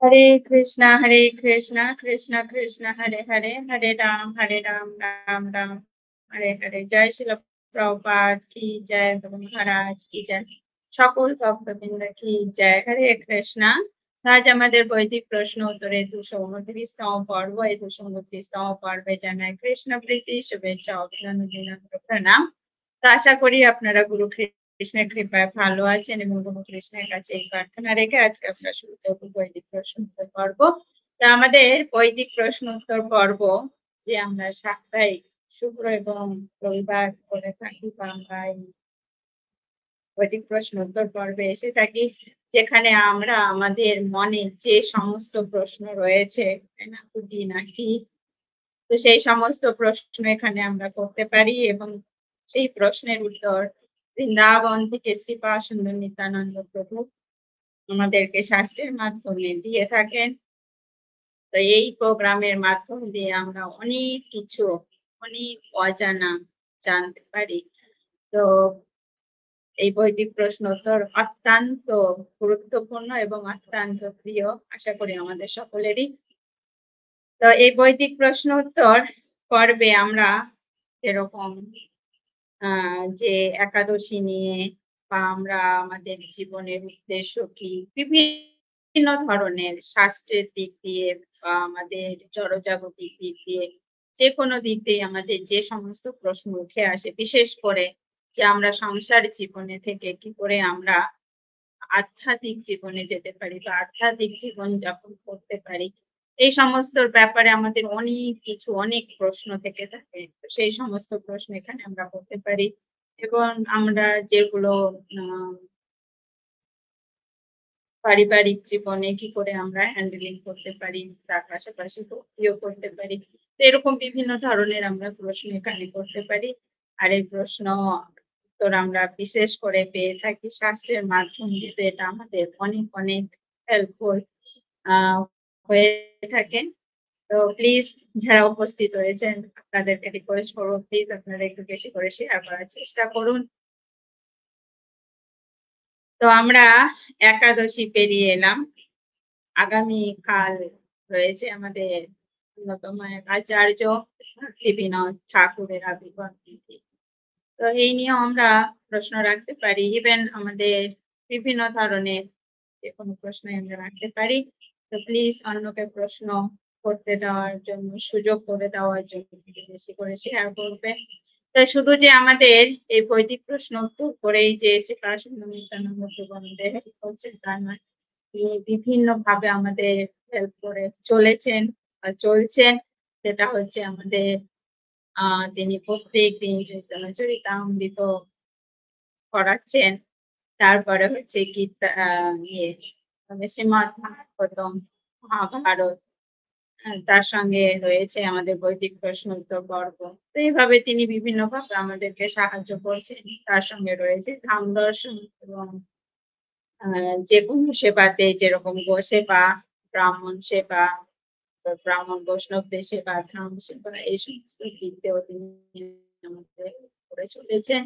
हरे कृष्णा कृष्ण कृष्ण हरे हरे हरे राम राम राम हरे हरे। जय शिल प्रभुपाद की जय, गुरु महाराज की जय, সকল ভক্তবৃন্দ কি জয়। হরে কৃষ্ণা। আজ আমাদের বৈদিক প্রশ্ন উত্তরে 229তম পর্ব। এই 229তম পর্বে জানাই কৃষ্ণ প্রীতি, শুভেচ্ছা, অভিনন্দন, প্রণাম। তো আশা করি আপনারা গুরু কৃষ্ণের কৃপায় ভালো আছেন এবং গুরু কৃষ্ণের কাছে এই প্রার্থনা রেখে আজকে আমরা শুরু করবো বৈদিক প্রশ্ন উত্তর পর্ব। তা আমাদের বৈদিক প্রশ্ন উত্তর পর্ব যে আমরা সাপ্তাহিক শুক্র এবং রবিবার করে থাকি, বা আমরা এই বৈদিক প্রশ্ন উত্তর পর্বে এসে থাকি, যেখানে আমরা আমাদের মনে যে সমস্ত প্রশ্ন রয়েছে, তাই না, খুঁটিনাটি, তো সেই সমস্ত প্রশ্ন এখানে আমরা করতে পারি এবং সেই প্রশ্নের উত্তর বৃন্দাবন থেকে শ্রীপা সুন্দর নিত্যানন্দ প্রভু আমাদেরকে শাস্ত্রের মাধ্যমে দিয়ে থাকেন। তো এই প্রোগ্রামের মাধ্যম দিয়ে আমরা অনেক কিছু, অনেক অজানা জানতে পারি। তো এই বৈদিক প্রশ্ন উত্তর অত্যন্ত গুরুত্বপূর্ণ এবং অত্যন্ত প্রিয়, আশা করি আমাদের সকলেরই। তো এই বৈদিক প্রশ্ন উত্তর পর্বে আমরা এরকম যে একাদশী নিয়ে, বা আমরা আমাদের জীবনের উদ্দেশ্য কি, বিভিন্ন ধরনের শাস্ত্রের দিক দিয়ে বা আমাদের জড়জাগতিক দিক দিয়ে, যে কোনো দিক দিয়ে আমাদের যে সমস্ত প্রশ্ন উঠে আসে, বিশেষ করে যে আমরা সংসার জীবনে থেকে কি করে আমরা আধ্যাত্মিক জীবনে যেতে পারি বা আধ্যাত্মিক জীবন যাপন করতে পারি, এই সমস্ত ব্যাপারে আমাদের অনেক কিছু, অনেক প্রশ্ন থেকে থাকে। তো সেই সমস্ত প্রশ্ন এখানে আমরা করতে পারি এবং আমরা যেগুলো পারিবারিক জীবনে কি করে আমরা হ্যান্ডেলিং করতে পারি, তার পাশাপাশি ভক্তিও করতে পারি। তো এরকম বিভিন্ন ধরনের আমরা প্রশ্ন এখানে করতে পারি। আর এই প্রশ্ন উত্তর আমরা বিশেষ করে পেয়ে থাকি শাস্ত্রের মাধ্যম দিয়ে। এটা আমাদের অনেক অনেক হেল্পফুল হয়ে থাকে। তো প্লিজ যারা উপস্থিত হয়েছেন আপনাদেরকে রিকোয়েস্ট করবো, প্লিজ আপনারা একটু বেশি করে শেয়ার করার চেষ্টা করুন। তো আমরা একাদশী পেরিয়ে এলাম। আগামীকাল রয়েছে আমাদের অন্যতম এক আচার্য ভক্তি বিনোদ ঠাকুরের আবির্ভাব তিথি। তো এই নিয়েও আমরা প্রশ্ন রাখতে পারি। ইভেন আমাদের বিভিন্ন ধরনের যে কোনো প্রশ্ন আমরা রাখতে পারি। তো প্লিজ অন্যকে প্রশ্ন করতে দেওয়ার জন্য, সুযোগ করে দেওয়ার জন্য বেশি করে শেয়ার করবে। তাই শুধু যে আমাদের এই বৈদিক প্রশ্ন উত্তর করেই যে শ্রীপা সুন্দর নিত্যানন্দ প্রভু আমাদের হেল্প করছেন তা নয়, তিনি বিভিন্ন ভাবে আমাদের হেল্প করে চলেছেন বা চলছেন। সেটা হচ্ছে আমাদের তিনি প্রত্যেক দিন চৈতন্য চরিতামৃত করাচ্ছেন। তারপরে হচ্ছে গীতা, মানে শ্রীমদ্ ভাগবতম, মহাভারত, তার সঙ্গে রয়েছে আমাদের বৈদিক প্রশ্ন উত্তর পর্ব। তো এইভাবে তিনি বিভিন্ন ভাবে আমাদেরকে সাহায্য করছেন। তার সঙ্গে রয়েছে ধাম দর্শন এবং যে কোনো সেবাতে, যেরকম গো সেবা, ব্রাহ্মণ সেবা, ব্রাহ্মণ বৈষ্ণবদের সেবা, ধাম সেবা, এই সমস্ত দিক দিয়েও তিনি আমাদের করে চলেছেন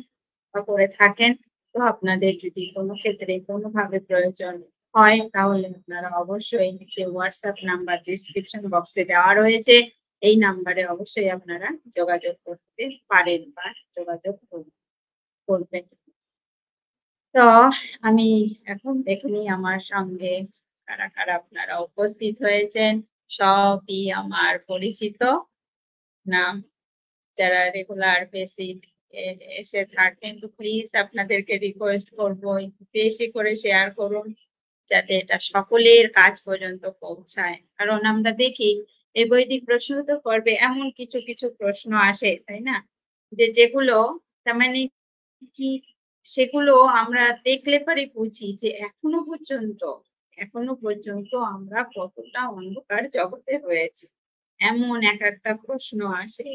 বা করে থাকেন। তো আপনাদের যদি কোনো ক্ষেত্রে কোনোভাবে প্রয়োজন হয়, তাহলে আপনারা অবশ্যই যে হোয়াটসঅ্যাপ নাম্বার ডিসক্রিপশন বক্সে দেওয়া রয়েছে, এই নাম্বারে অবশ্যই আপনারা যোগাযোগ করতে পারেন বা যোগাযোগ করবেন। তো আমি এখন দেখে নিই আমার সঙ্গে কারা কারা আপনারা উপস্থিত হয়েছেন। সবই আমার পরিচিত নাম, যারা রেগুলার বেসিক এসে থাকেন। তো প্লিজ আপনাদেরকে রিকোয়েস্ট করবো একটু বেশি করে শেয়ার করুন, যাতে এটা সকলের কাজ পর্যন্ত পৌঁছায়। কারণ আমরা দেখি এই বৈদিক প্রশ্ন তো পর্বে এমন কিছু কিছু প্রশ্ন আসে, তাই না, যে যেগুলো তার মানে কি, সেগুলো আমরা দেখলে পরে বুঝি যে এখনো পর্যন্ত আমরা কতটা অন্ধকার জগতে রয়েছি। এমন এক একটা প্রশ্ন আসে।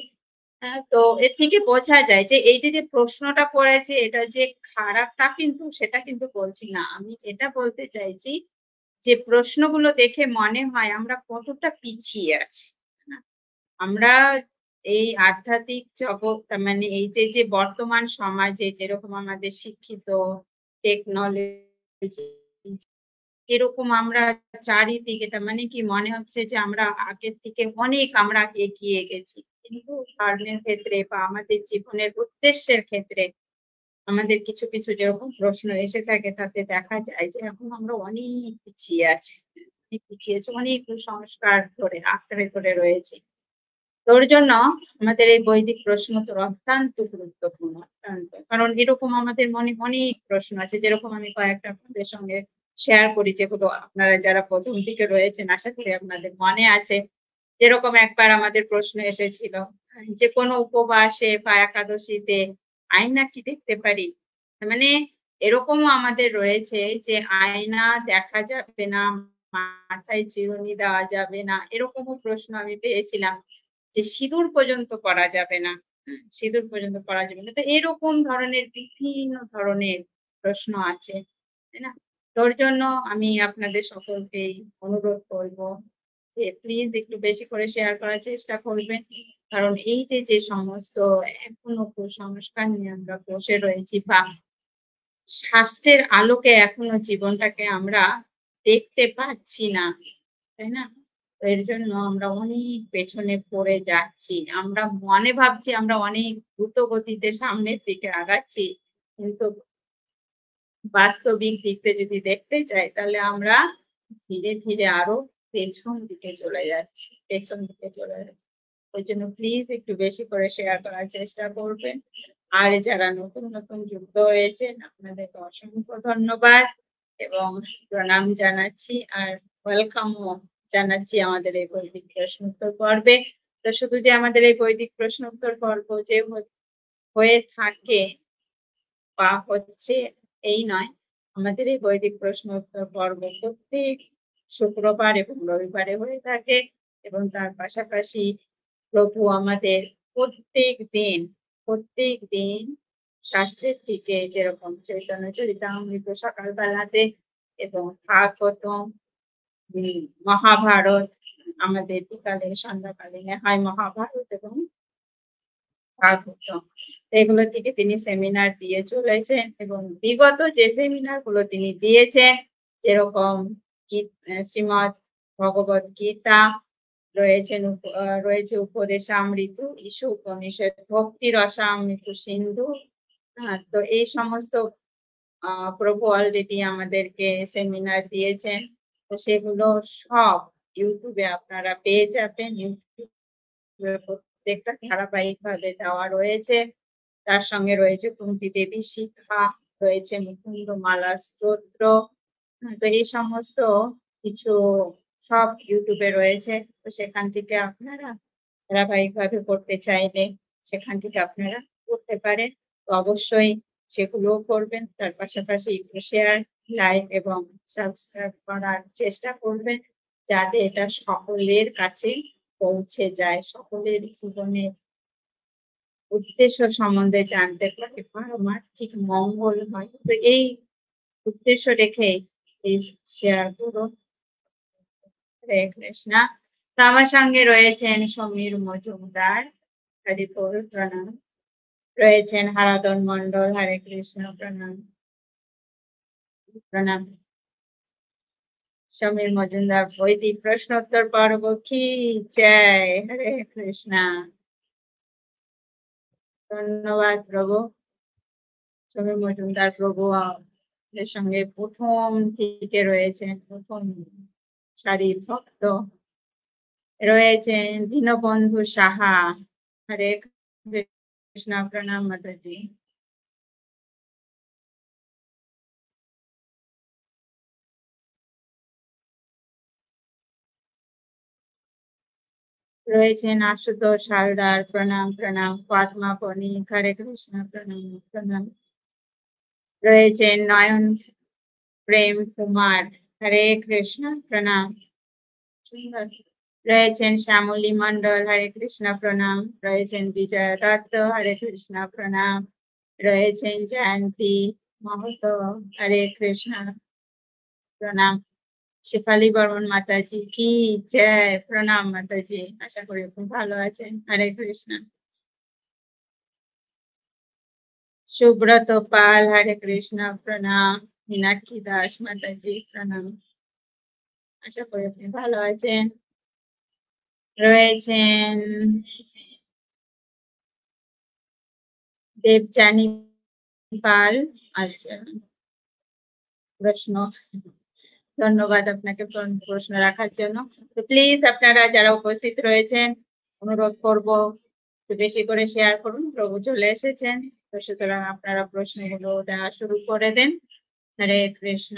তো এর থেকে বোঝা যায় যে এই যে যে প্রশ্নটা করেছে এটা যে খারাপ, তা কিন্তু সেটা কিন্তু বলছি না। আমি এটা বলতে চাইছি যে প্রশ্নগুলো দেখে মনে হয় আমরা কতটা পিছিয়ে আছি। না? আমরা এই আধ্যাত্মিক জগৎ, তার মানে এই যে যে বর্তমান সমাজে যেরকম আমাদের শিক্ষিত, টেকনোলজি, এরকম আমরা চারিদিকে, তার মানে কি মনে হচ্ছে যে আমরা আগের থেকে অনেক আমরা এগিয়ে গেছি। কিন্তু ধর্মের ক্ষেত্রে বা আমাদের জীবনের উদ্দেশ্যের ক্ষেত্রে আমাদের কিছু, কিছু যেরকম প্রশ্ন এসে থাকে তাতে দেখা যায় যে এখন আমরা অনেক পিছিয়ে আছি। অনেক পিছিয়ে আছি, অনেক কুসংস্কার ধরে আঁকড়ে ধরে রয়েছি। তো ওর জন্য আমাদের এই বৈদিক প্রশ্নোত্তর অত্যন্ত গুরুত্বপূর্ণ, অত্যন্ত। কারণ এরকম আমাদের মনে অনেক প্রশ্ন আছে, যেরকম আমি কয়েকটা আপনাদের সঙ্গে শেয়ার করি, যেগুলো আপনারা যারা ১ম দিকে রয়েছেন আশা করি আপনাদের মনে আছে। যেরকম একবার আমাদের প্রশ্ন এসেছিল যে কোনো উপবাসে বা একাদশীতে আয়না কি দেখতে পারি? তার মানে এরকমও আমাদের রয়েছে যে আয়না দেখা যাবে না, মাথায় চিরুনি দেওয়া যাবে না। এরকমও প্রশ্ন আমি পেয়েছিলাম যে সিঁদুর পর্যন্ত পরা যাবে না। সিঁদুর পর্যন্ত পরা যাবে না। তো এরকম ধরনের বিভিন্ন ধরনের প্রশ্ন আছে। তাই না? তোর জন্য আমি আপনাদের সকলকেই অনুরোধ করব যে প্লিজ একটু বেশি করে শেয়ার করার চেষ্টা করবেন। কারণ এই যে, যে সমস্ত এখনো কুসংস্কার নিয়ে আমরা বসে রয়েছি বা শাস্ত্রের আলোকে এখনো জীবনটাকে আমরা দেখতে পাচ্ছি না। তাই না? তো এর জন্য আমরা অনেক পেছনে পড়ে যাচ্ছি। আমরা মনে ভাবছি আমরা অনেক দ্রুত গতিতে সামনের দিকে আগাচ্ছি। কিন্তু বাস্তবিক দিকটা যদি দেখতে যাই তাহলে আমরা ধীরে, ধীরে আরো পেছন দিকে চলে যাচ্ছি। পেছন দিকে চলে যাচ্ছি। ওই জন্য প্লিজ একটু বেশি করে শেয়ার করার চেষ্টা করবেন। আর যারা নতুন, নতুন যুক্ত হয়েছেন আপনাদেরকে অসংখ্য ধন্যবাদ এবং প্রণাম জানাচ্ছি আর ওয়েলকামও জানাচ্ছি আমাদের এই বৈদিক প্রশ্নোত্তর পর্বে। তো শুধু যে আমাদের এই বৈদিক প্রশ্নোত্তর পর্ব যে হয়ে থাকে বা হচ্ছে এই নয়, আমাদের এই বৈদিক প্রশ্ন উত্তর পর্ব প্রত্যেক শুক্রবার এবং রবিবারে হয়ে থাকে এবং তার পাশাপাশি প্রভু আমাদের প্রত্যেক দিন শাস্ত্রের থেকে যেরকম চৈতন্য চরিতামৃত সকালবেলাতে এবং ভাগবতম, মহাভারত আমাদের বিকালে সন্ধ্যাকালীনে হয় মহাভারত এবং ভাগবতম। এগুলো থেকে তিনি সেমিনার দিয়ে চলেছেন এবং বিগত যে সেমিনার গুলো তিনি দিয়েছেন যেরকম শ্রীমৎ ভগবত গীতা রয়েছে উপদেশামৃত, ঈশ উপনিষদ, ভক্তি রসামৃত সিন্ধু। তো এই সমস্ত প্রভু অলরেডি আমাদেরকে সেমিনার দিয়েছেন। তো সেগুলো সব ইউটিউবে আপনারা পেয়ে যাবেন। ইউটিউবে প্রত্যেকটা ধারাবাহিকভাবে দেওয়া রয়েছে। তার সঙ্গে রয়েছে কুন্তী দেবী শিক্ষা, রয়েছে মুকুন্দমালা স্তোত্র। তো এই সমস্ত কিছু সব ইউটিউবে রয়েছে। তো সেখান থেকে আপনারা ধারাবাহিকভাবে পড়তে চাইলে সেখান থেকে আপনারা পড়তে পারেন। তো অবশ্যই সেগুলোও করবেন। তার পাশাপাশি একটু শেয়ার, লাইক এবং সাবস্ক্রাইব করার চেষ্টা করবেন যাতে এটা সকলের কাছে পৌঁছে যায়, সকলের জীবনের উদ্দেশ্য সম্বন্ধে জানতে পারে, পারমার্থিক মঙ্গল হয়। তো এই উদ্দেশ্য রেখে প্লিজ শেয়ার করুন। হরে কৃষ্ণা। তো আমার সঙ্গে রয়েছেন সমীর মজুমদার, হরি বল, প্রণাম। রয়েছেন হারাধন মন্ডল, হরে কৃষ্ণ, প্রণাম। প্রণাম। সমীর মজুমদার বৈদিক প্রশ্নোত্তর পর্ব কি জয়, হরে কৃষ্ণা। ধন্যবাদ প্রভু। সমীর মজুমদার প্রভু এর সঙ্গে প্রথম থেকে রয়েছেন, প্রথম সারির ভক্ত। রয়েছেন দীনবন্ধু সাহা, হরে কৃষ্ণ, প্রণাম মাতাজি। রয়েছেন আশুতোষ হালদার, প্রণাম প্রণাম। পদ্মা বণিক, হরে কৃষ্ণ, প্রণাম প্রণাম। রয়েছেন নয়ন প্রেম কুমার, হরে কৃষ্ণ, প্রণাম। সুন্দর। রয়েছেন শ্যামলী মন্ডল, হরে কৃষ্ণ, প্রণাম। রয়েছেন বিজয় দত্ত, হরে কৃষ্ণ, প্রণাম। রয়েছেন জয়ন্তী মাহাতো, হরে কৃষ্ণ, প্রণাম। শেফালি বর্মন মাতাজি কি জয়, প্রণাম মাতাজি। আশা করি খুব ভালো আছেন, হরে কৃষ্ণ। সুব্রত পাল, হরে কৃষ্ণ, প্রণাম। মীনাক্ষী দাস মাতাজি, প্রণাম। আশা করি আপনি ভালো আছেন। রয়েছেন দেবযানী পাল। আচ্ছা, প্রশ্ন। ধন্যবাদ আপনাকে প্রশ্ন রাখার জন্য। তো প্লিজ আপনারা যারা উপস্থিত রয়েছেন, অনুরোধ করব একটু বেশি করে শেয়ার করুন। প্রভু চলে এসেছেন, তো সুতরাং আপনারা প্রশ্নগুলো দেওয়া শুরু করে দেন। হরে কৃষ্ণ।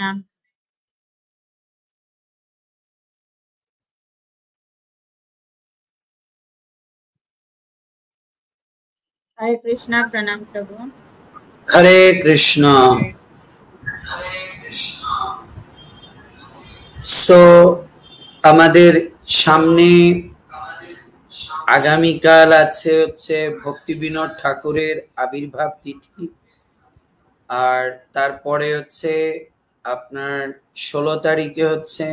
হরে কৃষ্ণ। প্রণাম প্রভু। হরে কৃষ্ণ। সো আমাদের সামনে আগামীকাল আছে হচ্ছে ভক্তি বিনোদ ঠাকুরের আবির্ভাব তিথি, আর তারপরে হচ্ছে আপনার 16 তারিখে হচ্ছে,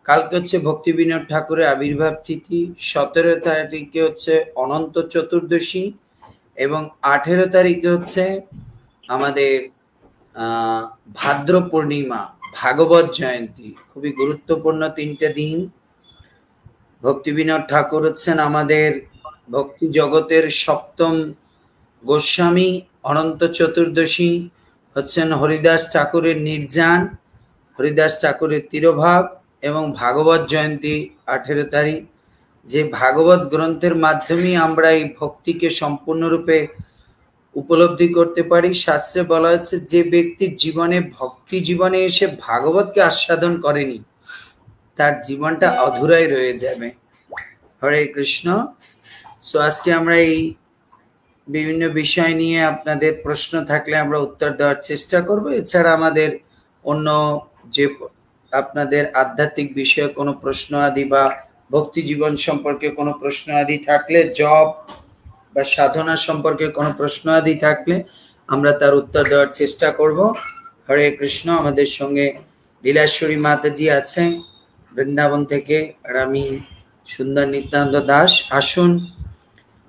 কালকে হচ্ছে ভক্তি বিনোদ ঠাকুরের আবির্ভাব তিথি, 17 তারিখে হচ্ছে অনন্ত চতুর্দশী এবং 18 তারিখে হচ্ছে আমাদের ভাদ্র পূর্ণিমা, ভাগবত জয়ন্তী। খুবই গুরুত্বপূর্ণ 3টে দিন। ভক্তি বিনোদ ঠাকুর হচ্ছেন আমাদের ভক্তি জগতের সপ্তম গোস্বামী। অনন্ত চতুর্দশী হচ্ছেন হরিদাস ঠাকুরের নির্যান, হরিদাস ঠাকুরের তিরোভাব, এবং ভাগবত জয়ন্তী 18 তারিখ। যে ভাগবত গ্রন্থের মাধ্যমে আমরা এই ভক্তিকে সম্পূর্ণরূপে উপলব্ধি করতে পারি। শাস্ত্রে বলা হচ্ছে যে ব্যক্তির জীবনে ভক্তি জীবনে এসে ভাগবতকে আস্বাদন করেনি, তার জীবনটা অধুরাই রয়ে যাবে। হরে কৃষ্ণ। সো আজকে আমরা এই বিভিন্ন বিষয় নিয়ে আপনাদের প্রশ্ন থাকলে আমরা উত্তর দেওয়ার চেষ্টা করব। এছাড়া আমাদের অন্য যে আপনাদের আধ্যাত্মিক বিষয়ে কোনো প্রশ্ন আদি বা ভক্তি জীবন সম্পর্কে কোনো প্রশ্ন আদি থাকলে, জব বা সাধনা সম্পর্কে কোনো প্রশ্ন আদি থাকলে আমরা তার উত্তর দেওয়ার চেষ্টা করব। হরে কৃষ্ণ। আমাদের সঙ্গে লীলাশ্বরী মাতাজি আছে বৃন্দাবন থেকে, আর আমি সুন্দর নিত্যানন্দ দাস। আসুন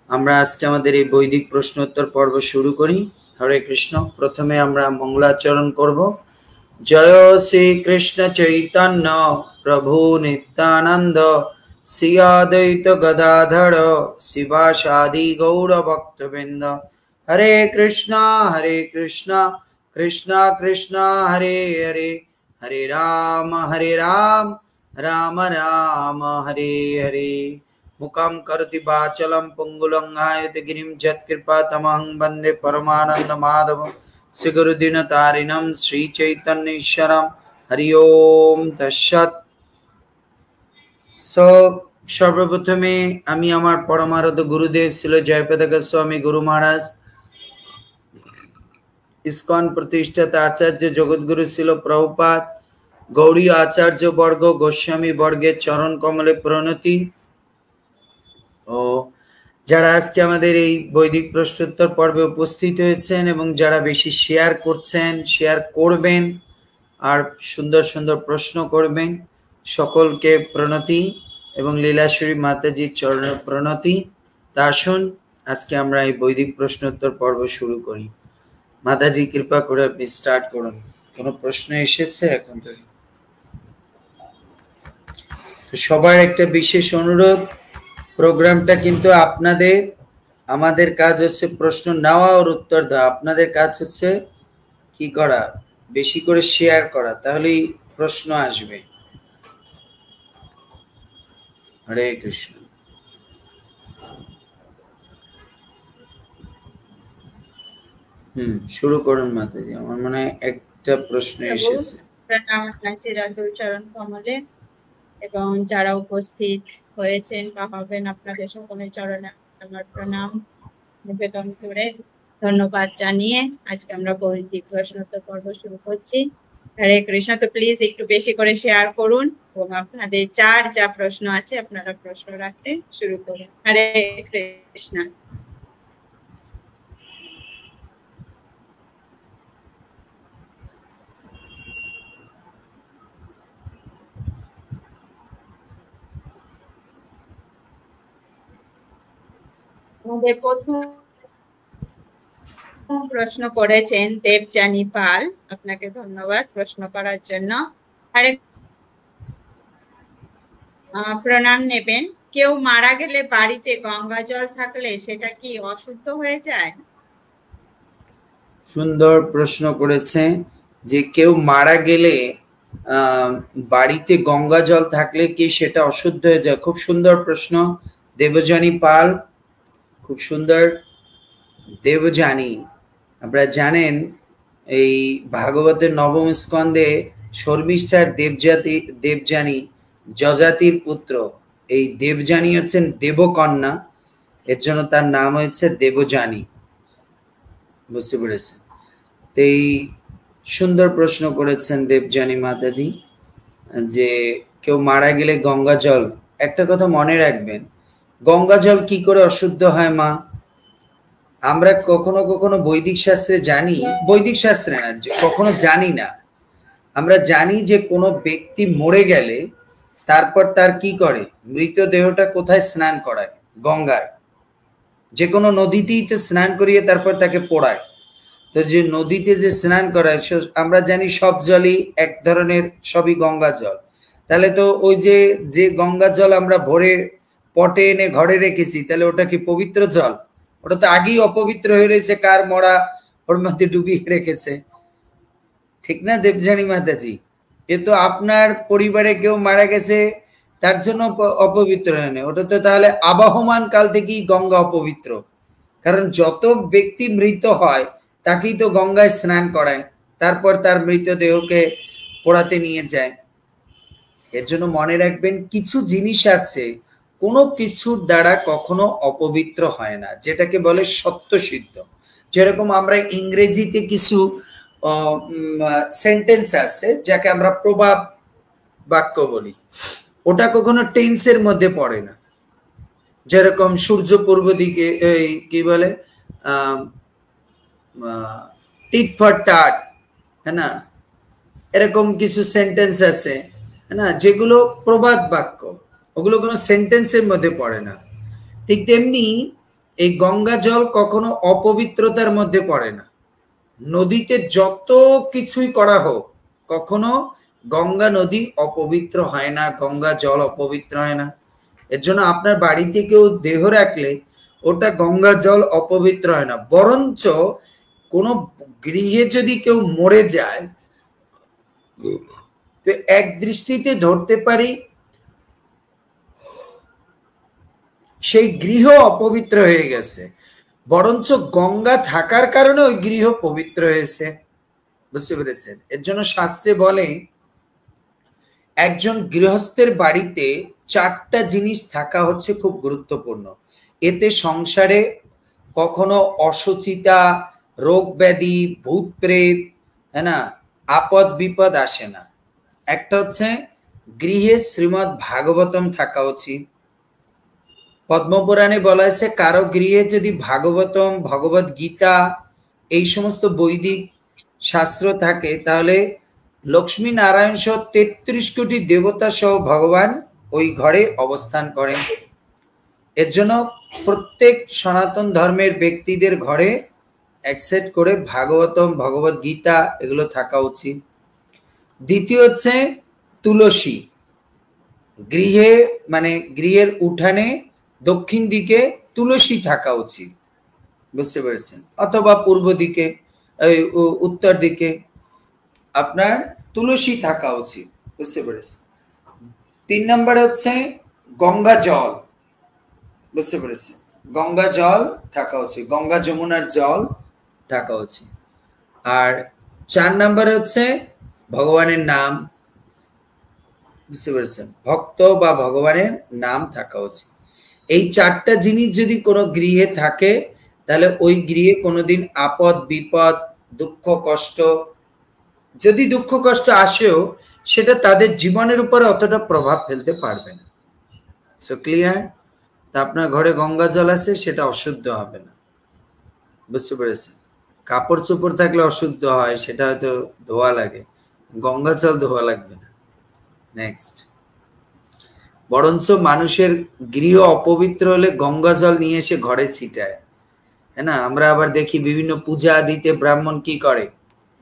আমরা আজকে আমাদের এই বৈদিক প্রশ্নোত্তর পর্ব শুরু করি। হরে কৃষ্ণ। প্রথমে আমরা মঙ্গলাচরণ করব। জয় শ্রী কৃষ্ণ চৈতন্য প্রভু নিত্যানন্দ, শ্রী অদ্বৈত গদাধর শিবাসাদি গৌর ভক্তবৃন্দ। হরে কৃষ্ণ কৃষ্ণ কৃষ্ণ হরে হরে, হরে রাম রাম রাম হরে হরে। মুখম করতি বাচলম পঙ্গুলঙ্ঘায়তে গিরিম যৎকৃপাতমহং বন্দে পরমানন্দ মাধবম। শ্রী গুরুদিন তারিণম শ্রী চৈতন্য ঈশ্বরম। হরি ওম তৎসৎ। সর্বপ্রথমে আমি আমার পরমারাধ্য গুরুদেব ছিল জয়পতাকা গোস্বামী গুরু মহারাজ, ইস্কন প্রতিষ্ঠাতা আচার্য জগৎগুরু ছিল প্রভুপাদ, গৌড়ীয় আচার্য বর্গ, গোস্বামী বর্গের চরণ কমলে প্রণতি। ও যারা আজকে আমাদের এই বৈদিক প্রশ্নোত্তর পর্বে উপস্থিত হয়েছেন এবং যারা বেশি শেয়ার করছেন, শেয়ার করবেন আর সুন্দর সুন্দর প্রশ্ন করবেন, সকলকে প্রণতি এবং লীলাশ্বরী মাতাজির চরণে প্রণতি। তা আসুন আজকে আমরা এই বৈদিক প্রশ্নোত্তর পর্ব শুরু করি। মাতাজি কৃপা করে আপনি স্টার্ট করুন। কোনো প্রশ্ন এসেছে এখন? তো সবার একটা বিশেষ অনুরোধ, প্রোগ্রামটা কিন্তু আপনাদের, আমাদের কাজ হচ্ছে প্রশ্ন নেওয়া আর উত্তর দেওয়া, আপনাদের কাজ হচ্ছে কি করা, বেশি করে শেয়ার করা, তাহলেই প্রশ্ন আসবে। হরে কৃষ্ণ। শুরু করুন মাতাজি। আমার মনে হয় একটা প্রশ্ন এসেছে। চরণ কমলে এবং যারা উপস্থিত হয়েছেন বা হবেন, আপনাদের সকলের চরণে আমার প্রণাম নিবেদন করে ধন্যবাদ জানিয়ে আজকে আমরা বৈদিক প্রশ্নোত্তর পর্ব শুরু করছি। হরে কৃষ্ণ। তো প্লিজ একটু বেশি করে শেয়ার করুন এবং আপনাদের যার যা প্রশ্ন আছে আপনারা প্রশ্ন রাখতে শুরু করুন। হরে কৃষ্ণ। আমাদের প্রথম প্রশ্ন করেছেন দেবযানী পাল, আপনাকে ধন্যবাদ প্রশ্ন করার জন্য। হরে প্রণাম নেবেন। কেউ মারা গেলে বাড়িতে গঙ্গা জল থাকলে সেটা কি অশুদ্ধ হয়ে যায়? সুন্দর প্রশ্ন করেছে যে কেউ মারা গেলে বাড়িতে গঙ্গা জল থাকলে কি সেটা অশুদ্ধ হয়ে যায়? খুব সুন্দর প্রশ্ন দেবযানী পাল, খুব সুন্দর। দেবযানী, আপনারা জানেন এই ভাগবতের নবম স্কন্ধে শর্মিষ্ঠার দেবযানী যজাতির পুত্র। এই দেবযানী হচ্ছেন দেবকন্যা, এর জন্য তার নাম হয়েছে দেবযানী। বুঝতে পেরেছেন? তো এই সুন্দর প্রশ্ন করেছেন দেবযানী মাতাজি যে কেউ মারা গেলে গঙ্গা জল, একটা কথা মনে রাখবেন, গঙ্গা জল কি করে অশুদ্ধ হয় মা? আমরা কখনো কখনো বৈদিক শাস্ত্রে জানি, বৈদিক শাস্ত্রে না, কখনো জানি না। আমরা জানি যে কোনো ব্যক্তি মরে গেলে তারপর তার কি করে, মৃতদেহটা কোথায় স্নান করায়? গঙ্গায়। যে কোনো নদীতেই তো স্নান করিয়ে তারপর তাকে পোড়ায়। তো যে নদীতে যে স্নান করায় আমরা জানি সব জলই এক ধরনের, সবই গঙ্গা জল। তাহলে তো ওই যে যে গঙ্গা জল আমরা ভরে পটে এনে ঘরে রেখেছি, তাহলে ওটা কি পবিত্র জল? ওটা তো আগেই অপবিত্র হয়ে রয়েছে, কার মরা ওর মধ্যে ডুবিয়ে রেখেছে। ঠিক না দেবযানী মাতাজি? এ তো আপনার পরিবারে কেউ মারা গেছে তার জন্য অপবিত্র নেই, ওটা তো তাহলে আবহমান কাল থেকেই গঙ্গা অপবিত্র। কারণ যত ব্যক্তি মৃত হয় তাকেই তো গঙ্গায় স্নান করায়, তারপর তার মৃতদেহকে পোড়াতে নিয়ে যায়। এর জন্য মনে রাখবেন কিছু জিনিস আছে কোনো কিছুর দ্বারা কখনো অপবিত্র হয় না, যেটাকে বলে সত্য সিদ্ধ। যেরকম আমরা ইংরেজিতে কিছু সেন্টেন্স আছে যাকে আমরা প্রবাদ বাক্য বলি, ওটা কখনো টেন্সের মধ্যে পড়ে না। যেরকম সূর্য পূর্ব দিকে, কি বলে, টিট ফর টাট, হ্যাঁ না, এরকম কিছু সেন্টেন্স আছে, হ্যাঁ না, যেগুলো প্রবাদ বাক্য, ওগুলো কোনো সেন্টেন্সের মধ্যে পড়ে না। ঠিক তেমনি এই গঙ্গা জল কখনো অপবিত্রতার মধ্যে পড়ে না। নদীতে যত কিছুই করা হোক, কখনো গঙ্গা নদী অপবিত্র হয় না, গঙ্গা জল অপবিত্র হয় না। এর জন্য আপনার বাড়িতে কেউ দেহ রাখলে ওটা গঙ্গা জল অপবিত্র হয় না, বরঞ্চ কোনো গৃহে যদি কেউ মরে যায় তো এক দৃষ্টিতে ধরতে পারি সেই গৃহ অপবিত্র হয়ে গেছে, বরঞ্চ গঙ্গা থাকার কারণে ওই গৃহ পবিত্র হয়েছে। বুঝতে পেরেছেন? এর জন্য শাস্ত্রে বলে একজন গৃহস্থের বাড়িতে 4টা জিনিস থাকা হচ্ছে খুব গুরুত্বপূর্ণ। এতে সংসারে কখনো অসুচিতা, রোগ ব্যাধি, ভূত প্রেত, হ্যাঁ না, আপদ বিপদ আসে না। একটা হচ্ছে গৃহে শ্রীমৎ ভাগবতম থাকা উচিত। পদ্মপুরাণে বলা হয়েছে কারো গৃহে যদি ভাগবতম, ভগবত গীতা, এই সমস্ত বৈদিক শাস্ত্র থাকে তাহলে লক্ষ্মী নারায়ণ সহ 33 কোটি দেবতা সহ ভগবান ওই ঘরে অবস্থান করেন। এর জন্য প্রত্যেক সনাতন ধর্মের ব্যক্তিদের ঘরে অ্যাকসেপ্ট করে ভাগবতম, ভগবত গীতা এগুলো থাকা উচিত। দ্বিতীয় হচ্ছে তুলসী। গৃহে মানে গৃহের উঠানে দক্ষিণ দিকে তুলসী থাকা উচিত। বুঝতে পেরেছেন? অথবা পূর্ব দিকে, উত্তর দিকে আপনার তুলসী থাকা উচিত। বুঝতে পেরেছেন? 3 নম্বরে হচ্ছে গঙ্গা জল। বুঝতে পেরেছেন? গঙ্গা জল থাকা উচিত, গঙ্গা যমুনার জল থাকা উচিত। আর 4 নম্বরে হচ্ছে ভগবানের নাম। বুঝতে পেরেছেন? ভক্ত বা ভগবানের নাম থাকা উচিত। এই 4টা জিনিস যদি কোনো গৃহে থাকে তাহলে ওই গৃহে কোনোদিন আপদ বিপদ, দুঃখ কষ্ট, যদি দুঃখ কষ্ট আসেও সেটা তাদের জীবনের উপরে অতটা প্রভাব ফেলতে পারবে না। So clear? তা আপনার ঘরে গঙ্গা জল আছে, সেটা অশুদ্ধ হবে না। বুঝতে পেরেছেন? কাপড় চোপড় থাকলে অশুদ্ধ হয়, সেটা হয়তো ধোয়া লাগে, গঙ্গা জল ধোয়া লাগবে না। নেক্সট, বরঞ্চ মানুষের গৃহ অপবিত্র হলে গঙ্গা জল নিয়ে এসে ঘরে ছিটায়, হ্যাঁ না। আমরা আবার দেখি বিভিন্ন পূজা আদিতে ব্রাহ্মণ কি করে,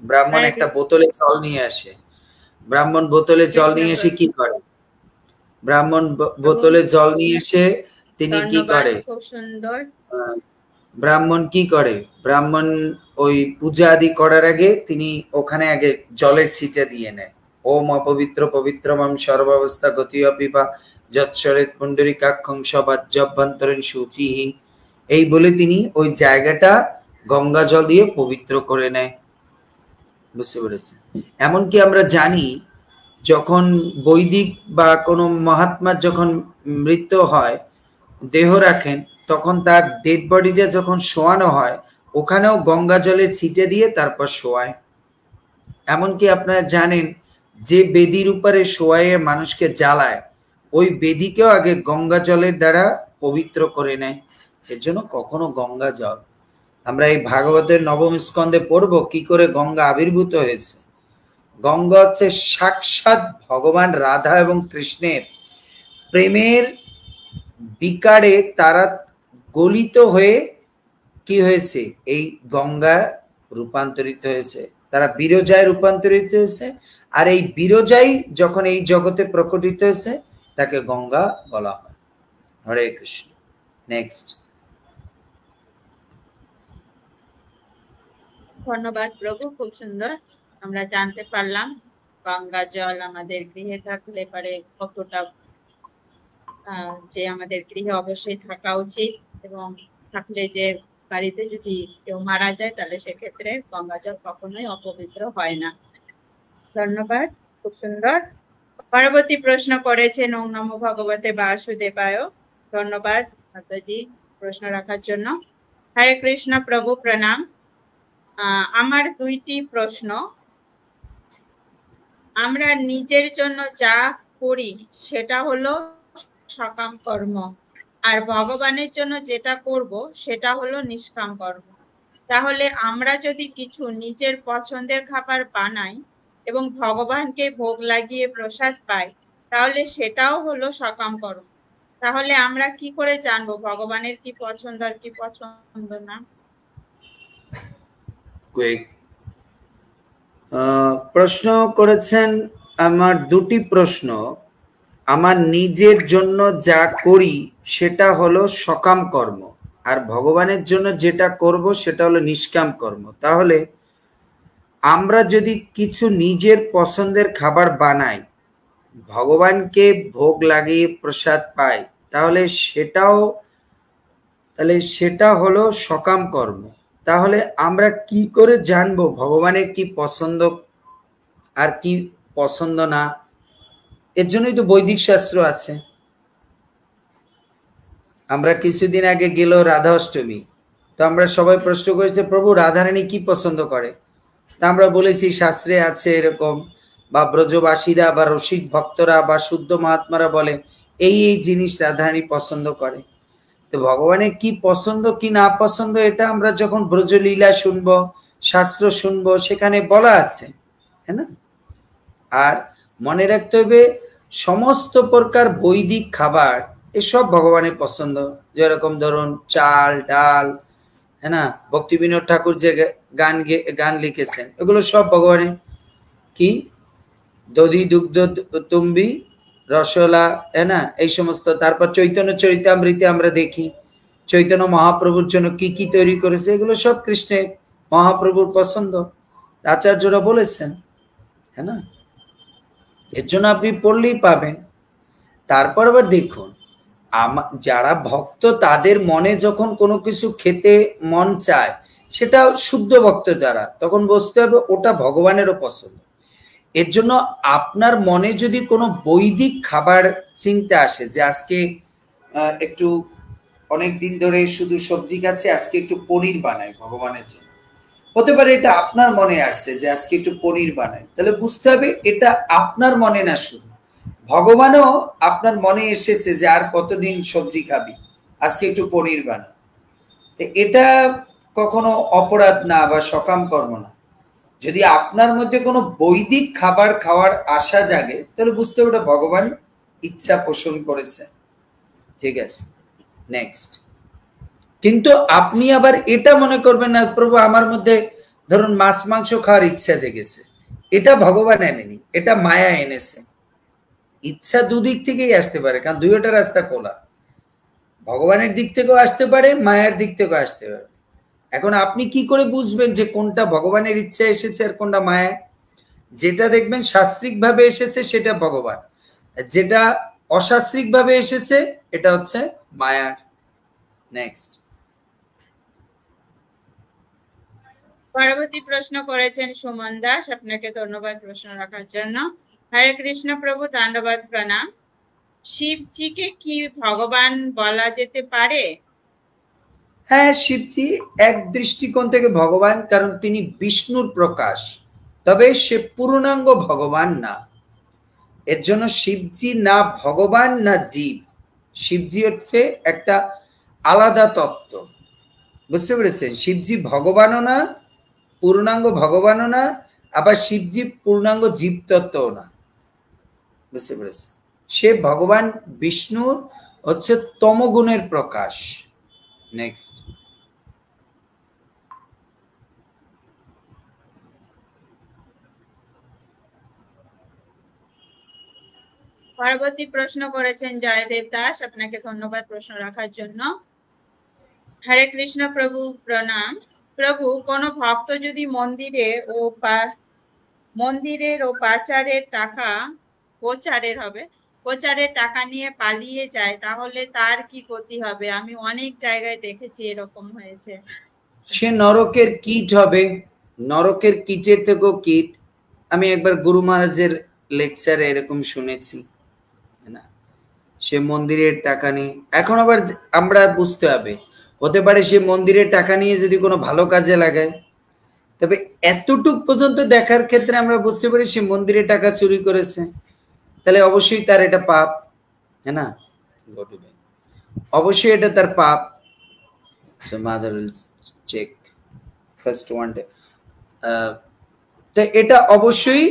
ব্রাহ্মণ একটা বোতলে জল নিয়ে আসে, ব্রাহ্মণ বোতলে জল নিয়ে এসে কি করে, ব্রাহ্মণ বোতলে জল নিয়ে এসে তিনি কি ধন্যবাদ, করে? খুব সুন্দর। ব্রাহ্মণ কি করে? ব্রাহ্মণ ওই পূজা আদি করার আগে তিনি ওখানে আগে জলের ছিটা দিয়ে নেয়। ওম অপবিত্র পবিত্রমম সর্বাবস্থা গতি অপিবা যৎসরেত পুণ্ডরীকাক্ষং সবাজ্যভ্যন্তরীণ শুচিহি, এই বলে তিনি ওই জায়গাটা গঙ্গা জল দিয়ে পবিত্র করে নেয়। বুঝতে পেরেছেন? এমনকি আমরা জানি যখন বৈদিক বা কোনো মহাত্মার যখন মৃত্যু হয়, দেহ রাখেন, তখন তার ডেড বডিটা যখন শোয়ানো হয় ওখানেও গঙ্গা জলে ছিটে দিয়ে তারপর শোয়ায়। এমনকি আপনারা জানেন যে বেদির উপরে শোয়াইয়ে মানুষকে জ্বালায়, ওই বেদিকেও আগে গঙ্গা জলের দ্বারা পবিত্র করে নেয়। এর জন্য কখনো গঙ্গা জল, আমরা এই ভাগবতের নবম স্কন্ধে পড়ব কি করে গঙ্গা আবির্ভূত হয়েছে। গঙ্গা হচ্ছে সাক্ষাৎ ভগবান রাধা এবং কৃষ্ণের প্রেমের বিকারে তারা গলিত হয়ে কি হয়েছে, এই গঙ্গা রূপান্তরিত হয়েছে, তারা বিরজায় রূপান্তরিত হয়েছে। আর এই বিরজাই যখন এই জগতে প্রকটিত হয়েছে তাকে গঙ্গা বলা হয়। হরে কৃষ্ণ। নেক্সট। ধন্যবাদ প্রভু, খুব সুন্দর আমরা জানতে পারলাম গঙ্গা জল আমাদের গৃহে থাকলে পারে কতটা যে আমাদের গৃহে অবশ্যই থাকা উচিত, এবং থাকলে যে বাড়িতে যদি কেউ মারা যায় তাহলে সেক্ষেত্রে গঙ্গা জল কখনোই অপবিত্র হয় না। ধন্যবাদ, খুব সুন্দর। পরবর্তী প্রশ্ন করেছেন ওম নমো ভগবতে বাসুদেবায়। ধন্যবাদ মাতাজি প্রশ্ন রাখার জন্য। হরে কৃষ্ণ প্রভু, প্রণাম। আমার দুইটি প্রশ্ন। আমরা নিজের জন্য যা করি সেটা হলো সকাম কর্ম, আর ভগবানের জন্য যেটা করব সেটা হলো নিষ্কাম কর্ম। তাহলে আমরা যদি কিছু নিজের পছন্দের খাবার বানাই এবং ভগবানকে ভোগ লাগিয়ে প্রসাদ পাই তাহলে সেটাও হলো সকাম কর্ম। তাহলে আমরা কি করে জানবো ভগবানের কি পছন্দ আর কি পছন্দ না? প্রশ্ন করেছেন আমার দুটি প্রশ্ন। আমার নিজের জন্য যা করি সেটা হলো সকাম কর্ম, আর ভগবানের জন্য যেটা করব সেটা হলো নিষ্কাম কর্ম। তাহলে আমরা যদি কিছু নিজের পছন্দের খাবার বানাই, ভগবানকে ভোগ লাগিয়ে প্রসাদ পাই, তাহলে সেটা হলো সকাম কর্ম। তাহলে আমরা কি করে জানবো ভগবানের কি পছন্দ আর কি পছন্দ না? এর জন্যই তো বৈদিক শাস্ত্র আছে। আমরা কিছুদিন আগে গেল রাধা অষ্টমী, তো আমরা সবাই প্রশ্ন করেছে প্রভু রাধারানী কি পছন্দ করে, তা আমরা বলেছি শাস্ত্রে আছে এরকম, বা ব্রজবাসীরা বা রসিক ভক্তরা বা শুদ্ধ মহাত্মারা বলে এই এই জিনিস রাধারানী পছন্দ করে। তো ভগবানের কি পছন্দ কি না পছন্দ এটা আমরা যখন ব্রজলীলা শুনবো, শাস্ত্র শুনবো, সেখানে বলা আছে, হ্যাঁ না? আর মনে রাখতে হবে সমস্ত প্রকার বৈদিক খাবার এসব ভগবানের পছন্দ। যেরকম ধরুন চাল ডাল, হ্যাঁ না, ভক্তি বিনোদ ঠাকুর যে গান লিখেছেন এগুলো সব ভগবানের। কি দধি দুগ্ধ তুম্বি রসলা, হ্যাঁ না, এই সমস্ত। তারপর চৈতন্য চরিতামৃতে আমরা দেখি চৈতন্য মহাপ্রভুর জন্য কি কি তৈরি করেছে, এগুলো সব কৃষ্ণের মহাপ্রভুর পছন্দ, আচার্যরা বলেছেন, হ্যাঁ না। এর জন্য আপনি পড়লেই পাবেন। তারপর আবার দেখুন যারা ভক্ত তাদের মনে যখন কোনো কিছু খেতে মন চায়, সেটা শুদ্ধ ভক্ত যারা, তখন বুঝতে হবে ওটা ভগবানেরও পছন্দ। এর জন্য আপনার মনে যদি কোনো বৈদিক খাবার চিন্তা আসে যে আজকে একটু অনেক দিন ধরে শুধু সবজি খাচ্ছে, আজকে একটু পনির বানাই ভগবানের জন্য, হতে পারে এটা আপনার মনে আসছে যে আজকে একটু পনির বানাই, তাহলে বুঝতে হবে এটা আপনার মনে না, শুধু ভগবানও আপনার মনে এসেছে যে আর কতদিন সবজি খাবি, আজকে একটু পনির বানা। তো এটা কখনো অপরাধ না বা সকাম কর্ম না। যদি আপনার মধ্যে কোনো বৈদিক খাবার খাওয়ার আশা জাগে তাহলে বুঝতে হবে ওটা ভগবান ইচ্ছা পোষণ করেছে। ঠিক আছে, নেক্সট। কিন্তু আপনি আবার এটা মনে করবেন না প্রভু আমার মধ্যে ধরুন মাছ মাংস খাওয়ার ইচ্ছা জেগেছে, এটা ভগবান এনেনি, এটা মায়া এনেছে। ইচ্ছা দুদিক থেকেই আসতে পারে, কারণ দুইটা রাস্তা খোলা, ভগবানের দিক থেকেও আসতে পারে, মায়ার দিক থেকেও আসতে পারে। এখন আপনি কি করে বুঝবেন যে কোনটা ভগবানের ইচ্ছা এসেছে আর কোনটা মায়া? যেটা দেখবেন শাস্ত্রিক ভাবে এসেছে সেটা ভগবান, যেটা অশাস্ত্রিক ভাবে এসেছে এটা হচ্ছে মায়ার। নেক্সট। পরবর্তী প্রশ্ন করেছেন সুমন দাস, আপনাকে ধন্যবাদ প্রশ্ন রাখার জন্য। হরে কৃষ্ণ প্রভু, দণ্ডবাদ প্রণাম। শিবজিকে কি ভগবান বলা যেতে পারে? হ্যাঁ, শিবজি এক দৃষ্টিকোণ থেকে ভগবান, কারণ তিনি বিষ্ণুর প্রকাশ, তবে সে পূর্ণাঙ্গ ভগবান না। এর জন্য শিবজি না ভগবান না জীব, শিবজি হচ্ছে একটা আলাদা তত্ত্ব, বুঝতে পেরেছেন? শিবজি ভগবানও না, পূর্ণাঙ্গ ভগবানও না, আবার শিবজি পূর্ণাঙ্গ জীব তত্ত্বও না, বুঝতে পেরেছেন? সে ভগবান বিষ্ণুর হচ্ছে তমগুণের প্রকাশ। নেক্সট। পরবর্তী প্রশ্ন করেছেন জয়দেব দাস, আপনাকে ধন্যবাদ প্রশ্ন রাখার জন্য। হরে কৃষ্ণ প্রভু, প্রণাম। প্রভু, কোন ভক্ত যদি মন্দিরের ও পাচারের টাকা প্রচারের টাকা নিয়ে পালিয়ে যায়, তাহলে তার কি ক্ষতি হবে? আমি অনেক জায়গায় দেখেছি এরকম হয়েছে। সে নরকের কীট হবে, নরকের কীটের থেকেও কীট। আমি একবার গুরু মহারাজের লেকচারে এরকম শুনেছি না, সে মন্দিরের টাকা নিয়ে, এখন আবার আমরা বুঝতে হবে, হতে পারে সে মন্দিরের টাকা নিয়ে যদি কোনো ভালো কাজে লাগায়, তবে এতটুক পর্যন্ত দেখার ক্ষেত্রে আমরা বুঝতে পারি সে মন্দিরের টাকা চুরি করেছে, তাহলে অবশ্যই তার এটা পাপ, হ্যাঁ না? অবশ্যই এটা তার পাপ। So mother will check first one day. তো এটা অবশ্যই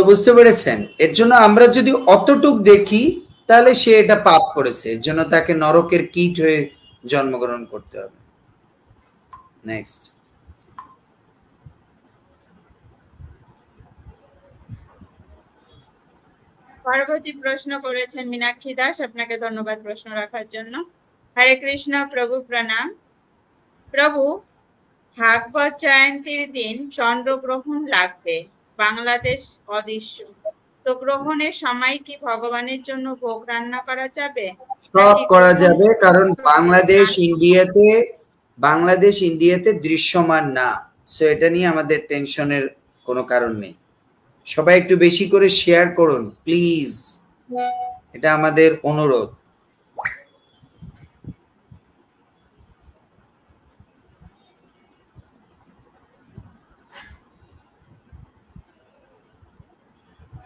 বুঝতে পেরেছেন? এর জন্য আমরা যদি অতটুক দেখি তাহলে সে এটা পাপ করেছে, এর জন্য তাকে নরকের কীট হয়ে জন্মগ্রহণ করতে হবে। নেক্সট। পরবর্তী প্রশ্ন করেছেন মীনাক্ষী দাস, আপনাকে ধন্যবাদ প্রশ্ন রাখার জন্য। হরে কৃষ্ণ প্রভু, প্রণাম। প্রভু, ভাগবত জয়ন্তীর দিন চন্দ্রগ্রহণ লাগবে, বাংলাদেশ অদৃশ্য, তো গ্রহণের সময় কি ভগবানের জন্য ভোগ রান্না করা যাবে? সব করা যাবে, কারণ বাংলাদেশ ইন্ডিয়াতে দৃশ্যমান না, সো এটা নিয়ে আমাদের টেনশনের কোনো কারণ নেই। সবাই একটু বেশি করে শেয়ার করুন প্লিজ, এটা আমাদের অনুরোধ।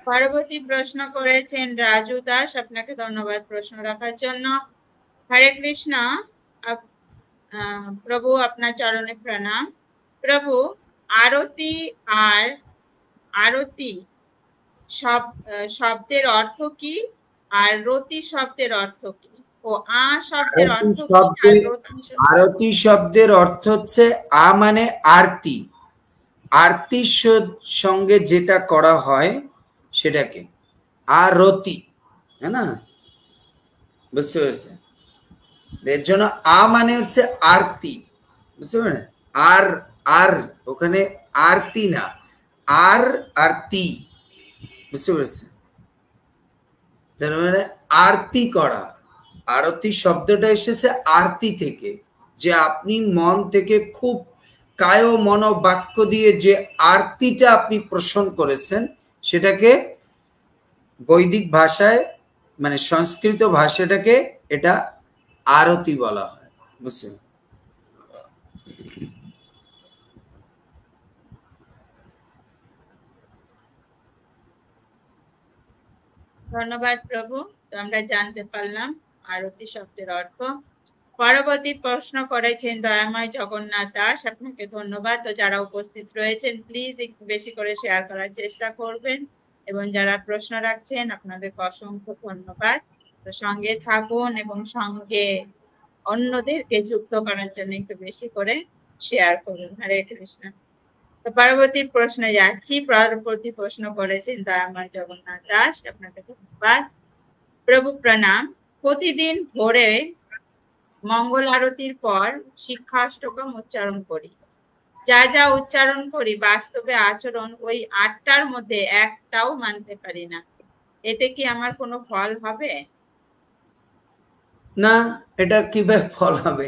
পরবর্তী প্রশ্ন করেছেন রাজু দাস, আপনাকে ধন্যবাদ প্রশ্ন রাখার জন্য। হরে কৃষ্ণ প্রভু, আপনার চরণে প্রণাম। প্রভু, আরতি শব্দের অর্থ কি, আর রতি শব্দের অর্থ কি? ও শব্দের অর্থ কি? আরতি শব্দের অর্থ হচ্ছে মানে আরতি, আরতির সঙ্গে যেটা করা হয় সেটাকে আরতি, হ্যাঁ না? বুঝতে পেরেছে? এর জন্য মানে হচ্ছে আরতি, বুঝতে পারেন? আর ওখানে আরতি না, আরতি, বুঝতে পেরেছে? তার মানে আরতি করা, আরতি শব্দটা এসেছে আরতি থেকে, যে আপনি মন থেকে খুব কায় মন বাক্য দিয়ে যে আরতিটা আপনি পোষণ করেছেন, সেটাকে বৈদিক ভাষায় মানে সংস্কৃত ভাষাটাকে এটা আরতি বলা হয়, বুঝছেন? ধন্যবাদ প্রভু, তো আমরা জানতে পারলাম আরতি শব্দের অর্থ। পরবর্তী প্রশ্ন করেছেন দয়াময় জগন্নাথ দাস, আপনাকে ধন্যবাদ। তো যারা উপস্থিত রয়েছেন প্লিজ একটু বেশি করে শেয়ার করার চেষ্টা করবেন, এবং যারা প্রশ্ন রাখছেন আপনাদেরকে অসংখ্য ধন্যবাদ। তো সঙ্গে থাকুন এবং সঙ্গে অন্যদেরকে যুক্ত করার জন্য একটু বেশি করে শেয়ার করুন। হরে কৃষ্ণ। তো পরবর্তী প্রশ্নে যাচ্ছি। পরবর্তী প্রশ্ন করেছেন দয়াময় জগন্নাথ দাস, আপনাকে ধন্যবাদ। প্রভু প্রণাম। প্রতিদিন ভোরে মঙ্গল আরতির পর শিক্ষাষ্টকম উচ্চারণ করি। যা যা উচ্চারণ করি বাস্তবে আচরণ ওই 8টার মধ্যে একটাও মানতে পারি না। এতে কি আমার কোনো ফল হবে? না, এটা কিভাবে ফল হবে?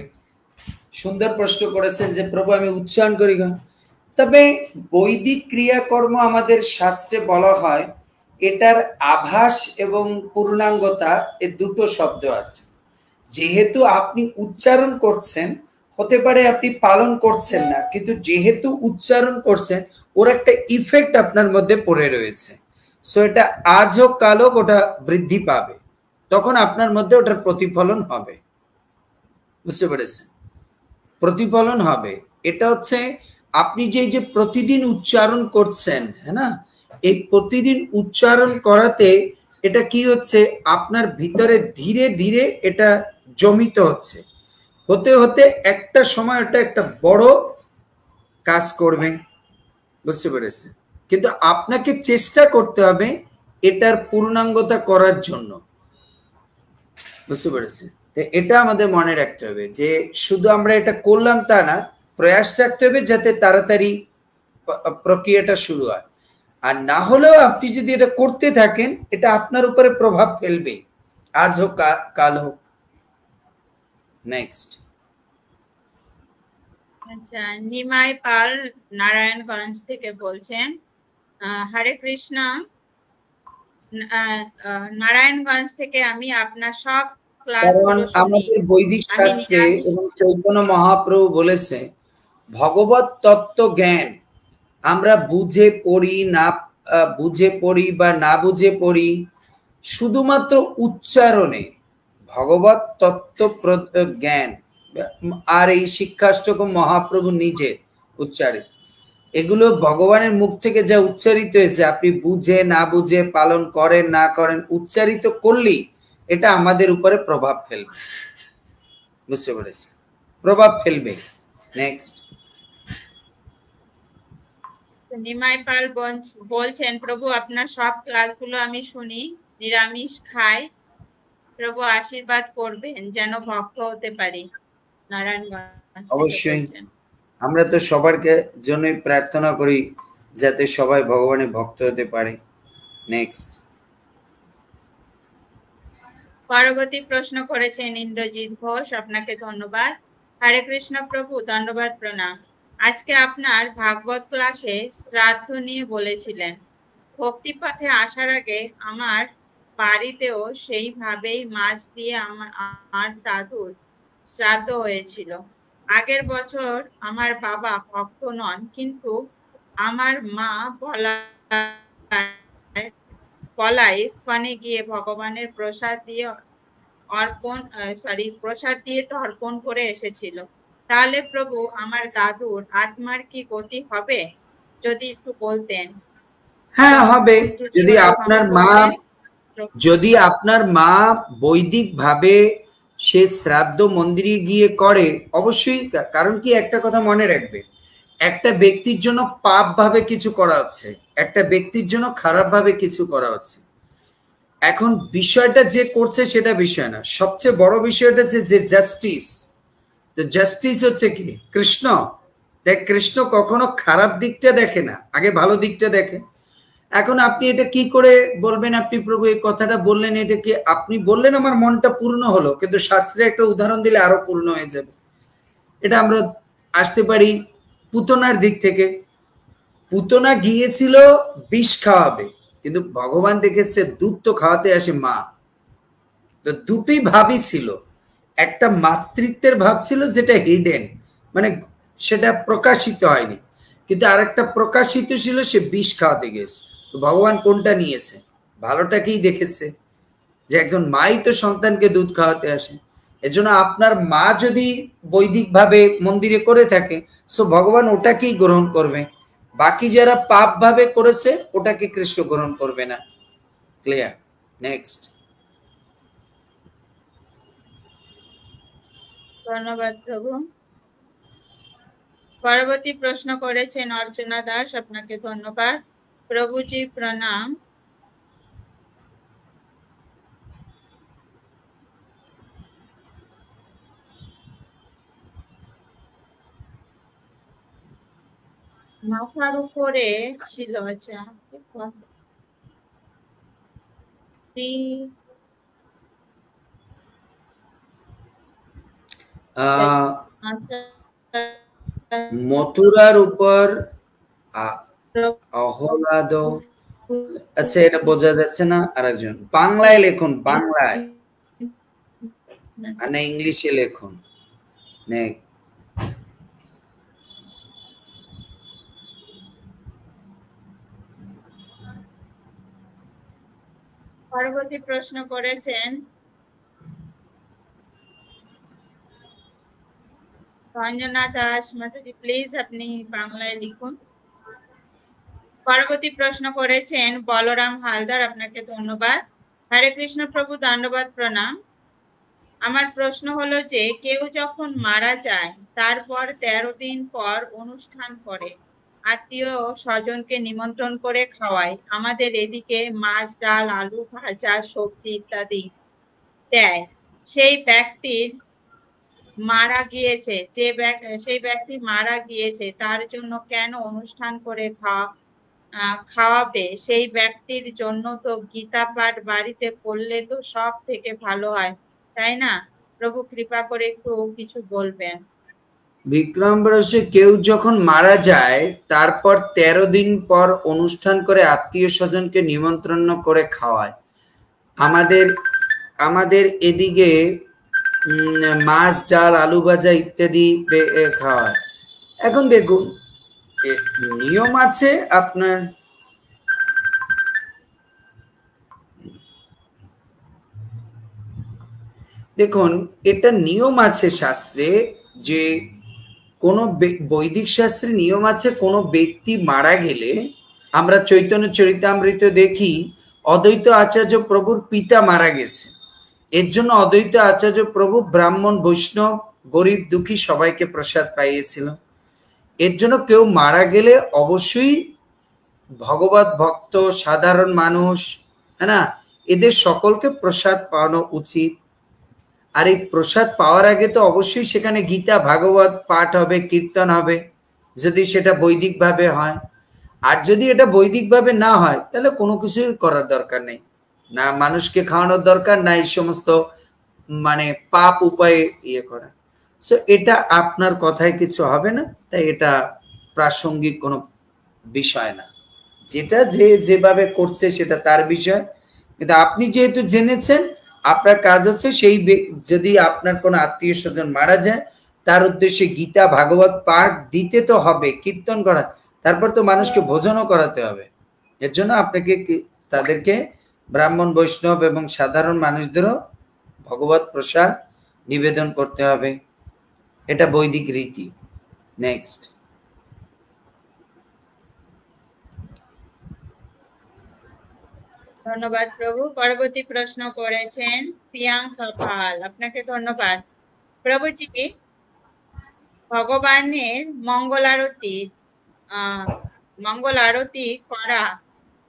সুন্দর প্রশ্ন করেছেন যে প্রভু আমি উচ্চারণ করি কেন। তবে বৈদিক ক্রিয়াকর্ম আমাদের শাস্ত্রে বলা হয় এটার আভাস এবং পূর্ণাঙ্গতা এ দুটো শব্দ আছে। যেহেতু আপনি উচ্চারণ করছেন, হতে পারে আপনি পালন করছেন না, কিন্তু যেহেতু উচ্চারণ করছেন ওর একটা ইফেক্ট আপনার মধ্যে পড়ে রয়েছে। সো এটা আজ হোক কাল হোক ওটা বৃদ্ধি পাবে, তখন আপনার মধ্যে ওটার প্রতিফলন হবে। বুঝতে পেরেছেন? প্রতিফলন হবে। এটা হচ্ছে আপনি যে প্রতিদিন উচ্চারণ করছেন, হ্যাঁ না, এই প্রতিদিন উচ্চারণ করাতে এটা কি হচ্ছে আপনার ভিতরে ধীরে ধীরে এটা জমিত হচ্ছে, হতে হতে একটা সময় এটা একটা বড় কাজ করবে। বুঝতে পেরেছেন? কিন্তু আপনাকে চেষ্টা করতে হবে এটার পূর্ণাঙ্গতা করার জন্য। বুঝতে পেরেছেন? এটা আমাদের মনে রাখতে হবে যে শুধু আমরা এটা করলাম তা না, প্রয়াস রাখতে হবে যাতে তাড়াতাড়ি প্রক্রিয়াটা শুরু হয়। আর না হলেও আপনি যদি এটা করতে থাকেন এটা আপনার উপরে প্রভাব ফেলবে, আজ হোক কাল হোক। নেক্সট। আচ্ছা, নিমাই পাল নারায়ণগঞ্জ থেকে বলছেন, হরে কৃষ্ণ। নারায়ণগঞ্জ থেকে আমি আপনার সব ক্লাসগুলো শুনি। আমাদের বৈদিক শাস্ত্রে এবং চৈতন্য মহাপ্রভু বলেছে ভগবত তত্ত্ব জ্ঞান আমরা বুঝে পড়ি না বুঝে পড়ি বা না বুঝে পড়ি, শুধুমাত্র উচ্চারণে ভগবত তত্ত্ব জ্ঞান আর এই শিক্ষাষ্টকম মহাপ্রভু নিজে উচ্চারিত, এগুলো ভগবানের মুখ থেকে যা উচ্চারিত হয়েছে আপনি বুঝে না বুঝে পালন করেন না করেন, উচ্চারিত করলেই এটা আমাদের উপরে প্রভাব ফেলবে। বুঝতে পেরেছি? প্রভাব ফেলবে। নেক্সট। নিমাই পাল বলছেন, প্রভু আপনার সব ক্লাসগুলো আমি শুনি, নিরামিষ খাই, প্রভু আশীর্বাদ করবেন যেন ভক্ত হতে পারি। নারায়ণগঞ্জ। অবশ্যই, আমরা তো সবার জন্যই প্রার্থনা করি যাতে সবাই ভগবানের ভক্ত হতে পারে। নেক্সট। পরবর্তী প্রশ্ন করেছেন ইন্দ্রজিৎ ঘোষ, আপনাকে ধন্যবাদ। হরে কৃষ্ণ প্রভু, ধন্যবাদ প্রণাম। আজকে আপনার ভাগবত ক্লাসে শ্রাদ্ধ নিয়ে বলেছিলেন। ভক্তিপথে আসার আগে আমার বাড়িতেও সেইভাবেই মাছ দিয়ে আমার দাদুর শ্রাদ্ধ হয়েছিল। আগের বছর আমার বাবা ভক্ত নন, কিন্তু আমার মা বলায় ইস্কনে গিয়ে ভগবানের প্রসাদ দিয়ে তর্পণ করে এসেছিল। তাহলে প্রভু আমার দাদুর আত্মার কি গতি হবে? যদি একটু বলতেন। হ্যাঁ হবে। যদি আপনার মা বৈদিক ভাবে সে শ্রাদ্ধ মন্দিরে গিয়ে করে, অবশ্যই। কারণ কি, একটা কথা মনে রাখবে, একটা ব্যক্তির জন্য পাপ ভাবে কিছু করা হচ্ছে, একটা ব্যক্তির জন্য খারাপ ভাবে কিছু করা হচ্ছে। এখন বিষয়টা যে করছে সেটা বিষয় না, সবচেয়ে বড় বিষয়টা যে জাস্টিস। তো জাস্টিস হচ্ছে কি? কৃষ্ণ। দেখ, কৃষ্ণ কখনো খারাপ দিকটা দেখে না, আগে ভালো দিকটা দেখে। এখন আপনি এটা কি করে বলবেন আপনি প্রভু এই কথাটা বললেন, এটা কি আপনি বললেন আমার মনটা পূর্ণ হলো, কিন্তু শাস্ত্রে একটা উদাহরণ দিলে আরো পূর্ণ হয়ে যাবে। এটা আমরা আসতে পারি পুতনার দিক থেকে। পুতনা গিয়েছিল বিষ খাওয়াবে, কিন্তু ভগবান দেখেছে দুধ তো খাওয়াতে আসে মা। তো দুটোই ভাবই ছিল, একটা মাতৃত্বের ভাব ছিল যেটা হিডেন, মানে সেটা প্রকাশিত হয়নি, কিন্তু আরেকটা প্রকাশিত ছিল, সে বিষ খাওয়াতে গেছে। তো ভগবান কোনটা নিয়েছে? ভালোটাকেই দেখেছে, যে একজন মাই তো সন্তানকে দুধ খাওয়াতে আসে। এজন্য আপনার মা যদি বৈদিক ভাবে মন্দিরে করে থাকে, সো ভগবান ওটাকেই গ্রহণ করবে। বাকি যারা পাপ ভাবে করেছে ওটাকে কৃষ্ণ গ্রহণ করবে না। ক্লিয়ার? নেক্সট। ধন্যবাদ প্রভু। পরবর্তী প্রশ্ন করেছেন অর্চনা দাস, আপনাকে ধন্যবাদ। প্রভুজি প্রণাম। মাথার উপরে ছিল, আচ্ছা মথুরার উপর আহ্লাদ, আচ্ছা এটা বোঝা যাচ্ছে না, আরেকজন বাংলায় লেখুন, বাংলায় আর না ইংলিশে লেখুন। পরবর্তী প্রশ্ন করেছেন রঞ্জনা দাস। মাতাজি প্লিজ আপনি বাংলায় লিখুন। পরবর্তী প্রশ্ন করেছেন বলরাম হালদার, আপনাকে ধন্যবাদ। হরে কৃষ্ণ প্রভু, ধন্যবাদ প্রণাম। আমার প্রশ্ন হলো যে কেউ যখন মারা যায় তারপর 13 দিন পর অনুষ্ঠান করে আত্মীয় স্বজনকে নিমন্ত্রণ করে খাওয়ায়। আমাদের এদিকে মাছ, ডাল, আলু ভাজা, সবজি ইত্যাদি দেয়। সেই ব্যক্তির মারা গিয়েছে, সেই ব্যক্তি মারা গিয়েছে তার জন্য কেন অনুষ্ঠান করে খাওয়াবে? সেই ব্যক্তির জন্য তো গীতা পাঠ বাড়িতে করলে তো সব থেকে ভালো হয়, তাই না? প্রভু কৃপা করে একটু কিছু বলবেন। বিক্রম বর্ষে কেউ যখন মারা যায় তারপর 13 দিন পর অনুষ্ঠান করে আত্মীয় স্বজনকে নিমন্ত্রণ করে খাওয়ায়। আমাদের এদিকে মাছ, ডাল, আলু ভাজা ইত্যাদি খাওয়ায়। এখন দেখুন নিয়ম আছে আপনার, দেখুন এটা নিয়ম আছে শাস্ত্রে, যে কোনো বৈদিক শাস্ত্রে নিয়ম আছে, কোনো ব্যক্তি মারা গেলে আমরা চৈতন্য চরিতামৃত দেখি অদ্বৈত আচার্য প্রভুর পিতা মারা গেছে, এর জন্য অদ্বৈত আচার্য প্রভু ব্রাহ্মণ, বৈষ্ণব, গরিব, দুঃখী সবাইকে প্রসাদ পাইয়েছিল। এর জন্য কেউ মারা গেলে অবশ্যই ভগবত ভক্ত, সাধারণ মানুষ, হ্যাঁ না, এদের সকলকে প্রসাদ পাওয়ানো উচিত। আর এই প্রসাদ পাওয়ার আগে তো অবশ্যই সেখানে গীতা ভাগবত পাঠ হবে, কীর্তন হবে, যদি সেটা বৈদিক ভাবে হয়। আর যদি এটা বৈদিক ভাবে না হয় তাহলে কোনো কিছুই করার দরকার নেই, না মানুষকে খাওয়ানোর দরকার, না এই সমস্ত মানে পাপ উপায়ে ইয়ে করা। সো এটা আপনার কথায় কিছু হবে না, তাই এটা প্রাসঙ্গিক কোনো বিষয় না। যেটা যেভাবে করছে সেটা তার বিষয়, কিন্তু আপনি যেহেতু জেনেছেন আপনার কাজ হচ্ছে সেই যদি আপনার কোনো আত্মীয় স্বজন মারা যায় তার উদ্দেশ্যে গীতা ভাগবত পাঠ দিতে তো হবে, কীর্তন করা, তারপর তো মানুষকে ভোজনও করাতে হবে। এর জন্য আপনাকে তাদেরকে ব্রাহ্মণ, বৈষ্ণব এবং সাধারণ মানুষদেরও ভগবত প্রসাদ নিবেদন করতে হবে, এটা বৈদিক রীতি। নেক্সট। ধন্যবাদ প্রভু। পরবর্তী প্রশ্ন করেছেন প্রিয়াঙ্কা পাল, আপনাকে ধন্যবাদ। প্রভুজি, ভগবানের মঙ্গল আরতি করা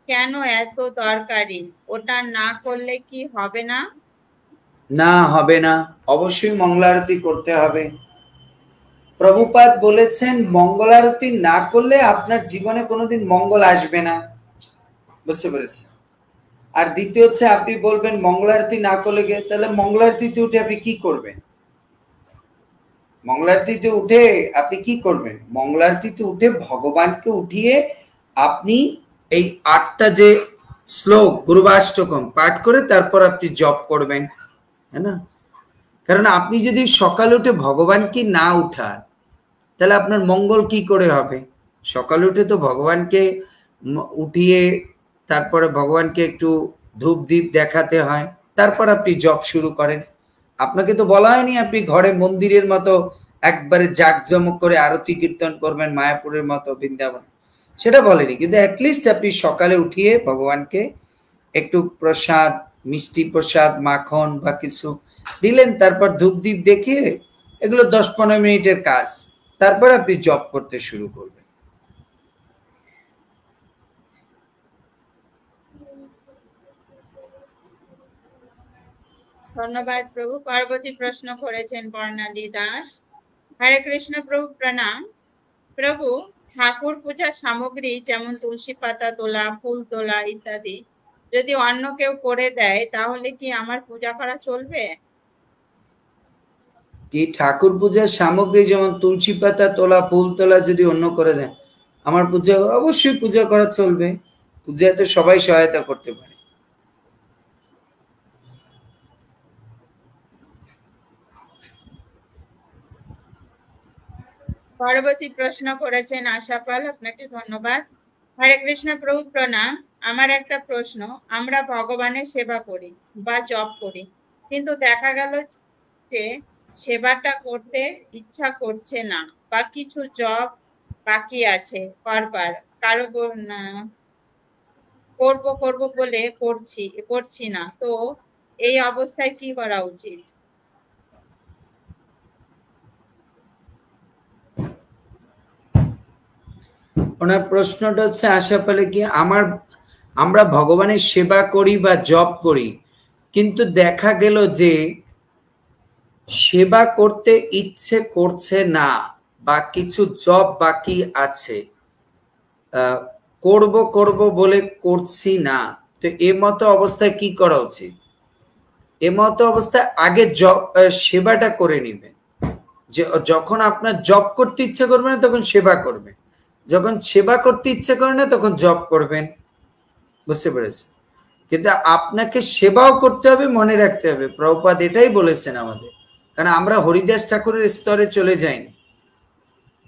কেন এত দরকারি? ওটা না করলে কি হবে না? না, হবে না, অবশ্যই মঙ্গল আরতি করতে হবে। প্রভুপাদ বলেছেন মঙ্গল আরতি না করলে আপনার জীবনে কোনোদিন মঙ্গল আসবে না, বুঝতে পেরেছেন? আর দ্বিতীয় হচ্ছে আপনি বলবেন মঙ্গল আরতি না করলে গিয়ে, তাহলে মঙ্গল আরতিতে উঠে আপনি কি করবেন? মঙ্গল আরতিতে উঠে আপনি কি করবেন? মঙ্গল আরতিতে উঠে ভগবানকে উঠিয়ে আপনি এই 8টা যে শ্লোক গুরুবাষ্টকম পাঠ করে তারপর আপনি জপ করবেন, হ্যাঁ না? কারণ আপনি যদি সকালে উঠে ভগবানকে না উঠান তাহলে আপনার মঙ্গল কি করে হবে? সকালে উঠে তো ভগবানকে উঠিয়ে তারপরে ভগবানকে একটু ধূপ দীপ দেখাতে হয়, তারপর আপনি জপ শুরু করেন। আপনাকে তো বলা হয়নি আপনি ঘরে মন্দিরের মতো একবারে জাঁকজমক করে আরতি কীর্তন করবেন মায়াপুরের মতো, বৃন্দাবন, সেটা বলেনি। কিন্তু অ্যাটলিস্ট আপনি সকালে উঠিয়ে ভগবানকে একটু প্রসাদ, মিষ্টি প্রসাদ, মাখন বা কিছু দিলেন, তারপর ধূপ দীপ দেখিয়ে এগুলো 10-15 মিনিটের কাজ, তারপর আপনি জব করতে শুরু করবেন। ধন্যবাদ প্রভু। পরবর্তী প্রশ্ন করেছেন বর্ণালী দাস। হরে কৃষ্ণ প্রভু, প্রণাম। প্রভু, ঠাকুর পূজার সামগ্রী যেমন তুলসী পাতা তোলা, ফুল তোলা ইত্যাদি যদি অন্য কেউ করে দেয় তাহলে কি আমার পূজা করা চলবে? কি ঠাকুর পূজার সামগ্রী যেমন তুলসী পাতা তোলা, ফুল তোলা যদি অন্য করে দেন, আমার পূজা অবশ্যই পূজা করা চলবে। পূজায় তো সবাই সহায়তা করতে পারে। পরবর্তী প্রশ্ন করেছেন আশা পাল, আপনাকে ধন্যবাদ। হরে কৃষ্ণ প্রভু, প্রণাম। আমার একটা প্রশ্ন, আমরা ভগবানের সেবা করি বা জপ করি, কিন্তু দেখা গেল যে সেবাটা করতে ইচ্ছা করছে না বা কিছু জব বাকি আছে করবার, কারো করব বলে করছি না, তো এই অবস্থায় কি করা উচিত? ওনার প্রশ্নটা হচ্ছে আশা পালে কি আমরা ভগবানের সেবা করি বা জপ করি, কিন্তু দেখা গেল যে সেবা করতে ইচ্ছে করছে না বা কিছু জব বাকি আছে, করব বলে করছি না, তো এ মতো অবস্থায় কি করা উচিত? এ মতো অবস্থায় আগে সেবাটা করে নিবেন। যে যখন আপনার জব করতে ইচ্ছে করবে না তখন সেবা করবেন, যখন সেবা করতে ইচ্ছে করে না তখন জব করবেন। বুঝতে পেরেছি? কিন্তু আপনাকে সেবাও করতে হবে, মনে রাখতে হবে প্রভুপাদ এটাই বলেছেন আমাদের। কারণ আমরা হরিদাস ঠাকুরের স্তরে চলে যাইনি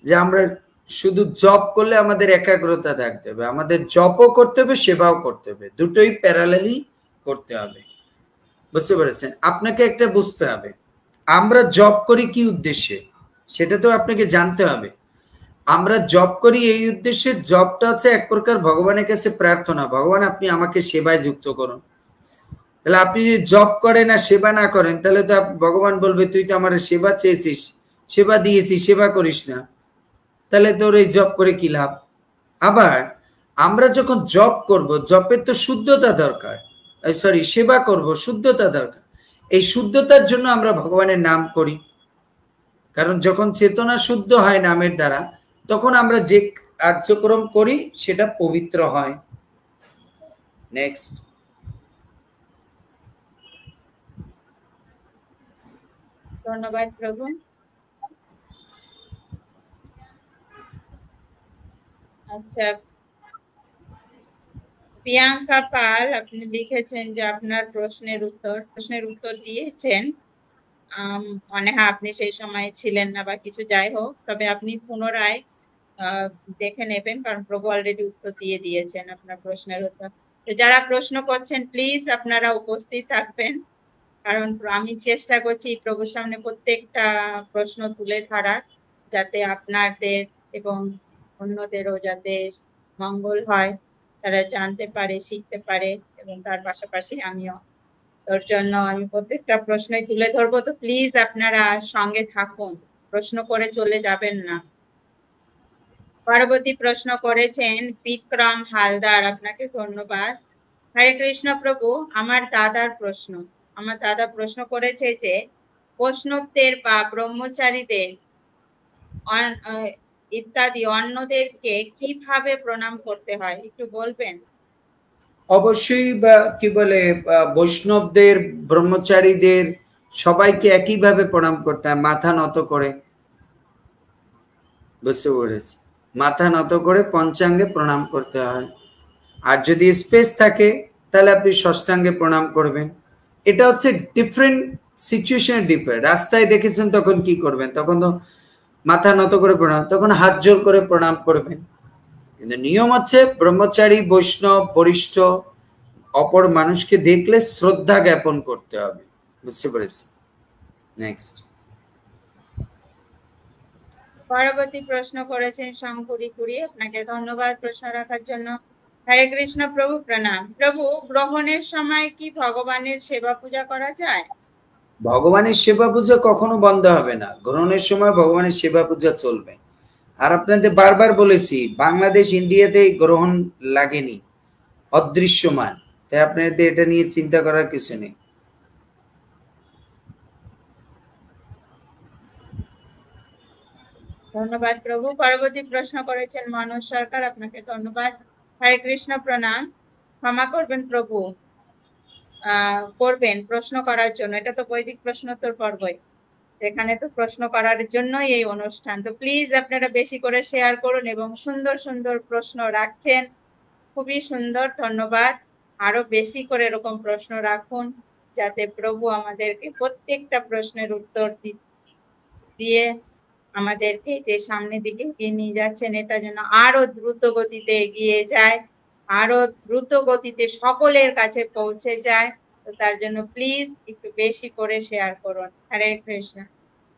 যে আমরা শুধু জব করলে আমাদের একাগ্রতা থাকতে হবে, আমাদের জবও করতে হবে, সেবাও করতে হবে, দুটোই প্যারালালি করতে হবে। বুঝতে পেরেছেন? আপনাকে একটা বুঝতে হবে আমরা জব করি কি উদ্দেশ্যে, সেটা তো আপনাকে জানতে হবে। আমরা জব করি এই উদ্দেশ্যে, জবটা হচ্ছে এক প্রকার ভগবানের কাছে প্রার্থনা, ভগবান আপনি আমাকে সেবায় যুক্ত করুন। তাহলে আপনি যদি জব করেন আর সেবা না করেন, তাহলে তো ভগবান বলবে তুই তো আমার সেবা চেয়েছিস, সেবা দিয়েছিস, সেবা করিস না, তাহলে তোর এই জব করে কি লাভ? আবার আমরা যখন জব করব, জবের তো শুদ্ধতা দরকার, সেবা করব, শুদ্ধতা দরকার। এই শুদ্ধতার জন্য আমরা ভগবানের নাম করি, কারণ যখন চেতনা শুদ্ধ হয় নামের দ্বারা, তখন আমরা যে কার্যক্রম করি সেটা পবিত্র হয়। নেক্সট। ধন্যবাদ প্রভু। আচ্ছা, প্রিয়াঙ্কা পাল, আপনি লিখেছেন যে আপনার প্রশ্নের উত্তর দিয়েছেন, মনে হয় আপনি সেই সময় ছিলেন না বা কিছু, যাই হোক, তবে আপনি পুনরায় দেখে নেবেন, কারণ প্রভু অলরেডি উত্তর দিয়ে দিয়েছেন আপনার প্রশ্নের উত্তর। তো যারা প্রশ্ন করছেন প্লিজ আপনারা উপস্থিত থাকবেন, কারণ আমি চেষ্টা করছি প্রভুর সামনে প্রত্যেকটা প্রশ্ন তুলে ধরার, যাতে আপনাদের এবং অন্যদেরও যাতে মঙ্গল হয়, তারা জানতে পারে, শিখতে পারে, এবং তার পাশাপাশি আমিও। তোর জন্য আমি প্রত্যেকটা প্রশ্নই তুলে ধরবো, তো প্লিজ আপনারা সঙ্গে থাকুন, প্রশ্ন করে চলে যাবেন না। পরবর্তী প্রশ্ন করেছেন বিক্রম হালদার, আপনাকে ধন্যবাদ। হরে কৃষ্ণ প্রভু, আমার দাদা প্রশ্ন করেছে যে বৈষ্ণবদের বা ব্রহ্মচারীদের ইত্যাদি অন্যদেরকে কিভাবে প্রণাম করতে হয়, একটু বলবেন? অবশ্যই, বা কি বলে, বৈষ্ণবদের, ব্রহ্মচারীদের সবাইকে একইভাবে প্রণাম করতে হয়, মাথা নত করে। বুঝতে পেরেছি? মাথা নত করে পঞ্চাঙ্গে প্রণাম করতে হয়। আর যদি স্পেস থাকে তাহলে আপনি ষষ্ঠাঙ্গে প্রণাম করবেন। এটা হচ্ছে ডিফারেন্ট সিচুয়েশনে ডিফারেন্ট। রাস্তায় দেখেছেন তখন কি করবেন, তখন তো মাথা নত করে প্রণাম, তখন হাত জোর করে প্রণাম করবেন। কিন্তু নিয়ম হচ্ছে ব্রহ্মচারী, বৈষ্ণব, বরিষ্ঠ অপর মানুষকে দেখলে শ্রদ্ধা জ্ঞাপন করতে হবে। বুঝতে পেরেছি? নেক্সট। পরবর্তী প্রশ্ন করেছেন শঙ্করী কুড়ি, আপনাকে ধন্যবাদ প্রশ্ন রাখার জন্য। হরে কৃষ্ণ প্রভু, প্রণাম। প্রভু, গ্রহণের সময় কি ভগবানের সেবা পূজা করা যায়? ভগবানের সেবা পূজা কখনো বন্ধ হবে না, গ্রহণের সময় ভগবানের সেবা পূজা চলবে। আর আপনাদের বারবার বলেছি, বাংলাদেশ ইন্ডিয়াতে গ্রহণ লাগেনি, অদৃশ্যমান, তাই আপনাদের এটা নিয়ে চিন্তা করার কিছু নেই। ধন্যবাদ প্রভু। পরবর্তী প্রশ্ন করেছেন মনোজ সরকার, আপনাকে ধন্যবাদ। হরে কৃষ্ণ, প্রণাম। ক্ষমা করবেন প্রভু, করবেন প্রশ্ন করার জন্য, এটা তো বৈদিক প্রশ্নোত্তর পর্বই, এখানে তো প্রশ্ন করার জন্যই এই অনুষ্ঠান। তো প্লিজ আপনারা বেশি করে শেয়ার করুন এবং সুন্দর সুন্দর প্রশ্ন রাখছেন, খুবই সুন্দর, ধন্যবাদ। আরো বেশি করে এরকম প্রশ্ন রাখুন, যাতে প্রভু আমাদেরকে প্রত্যেকটা প্রশ্নের উত্তর দিয়ে আমাদেরকে যে সামনের দিকে এগিয়ে নিয়ে যাচ্ছেন, এটা যেন আরো দ্রুত গতিতে এগিয়ে যায়, আরো দ্রুত গতিতে সকলের কাছে পৌঁছে যায়। তো তার জন্য প্লিজ একটু বেশি করে শেয়ার করুন। হরে কৃষ্ণ।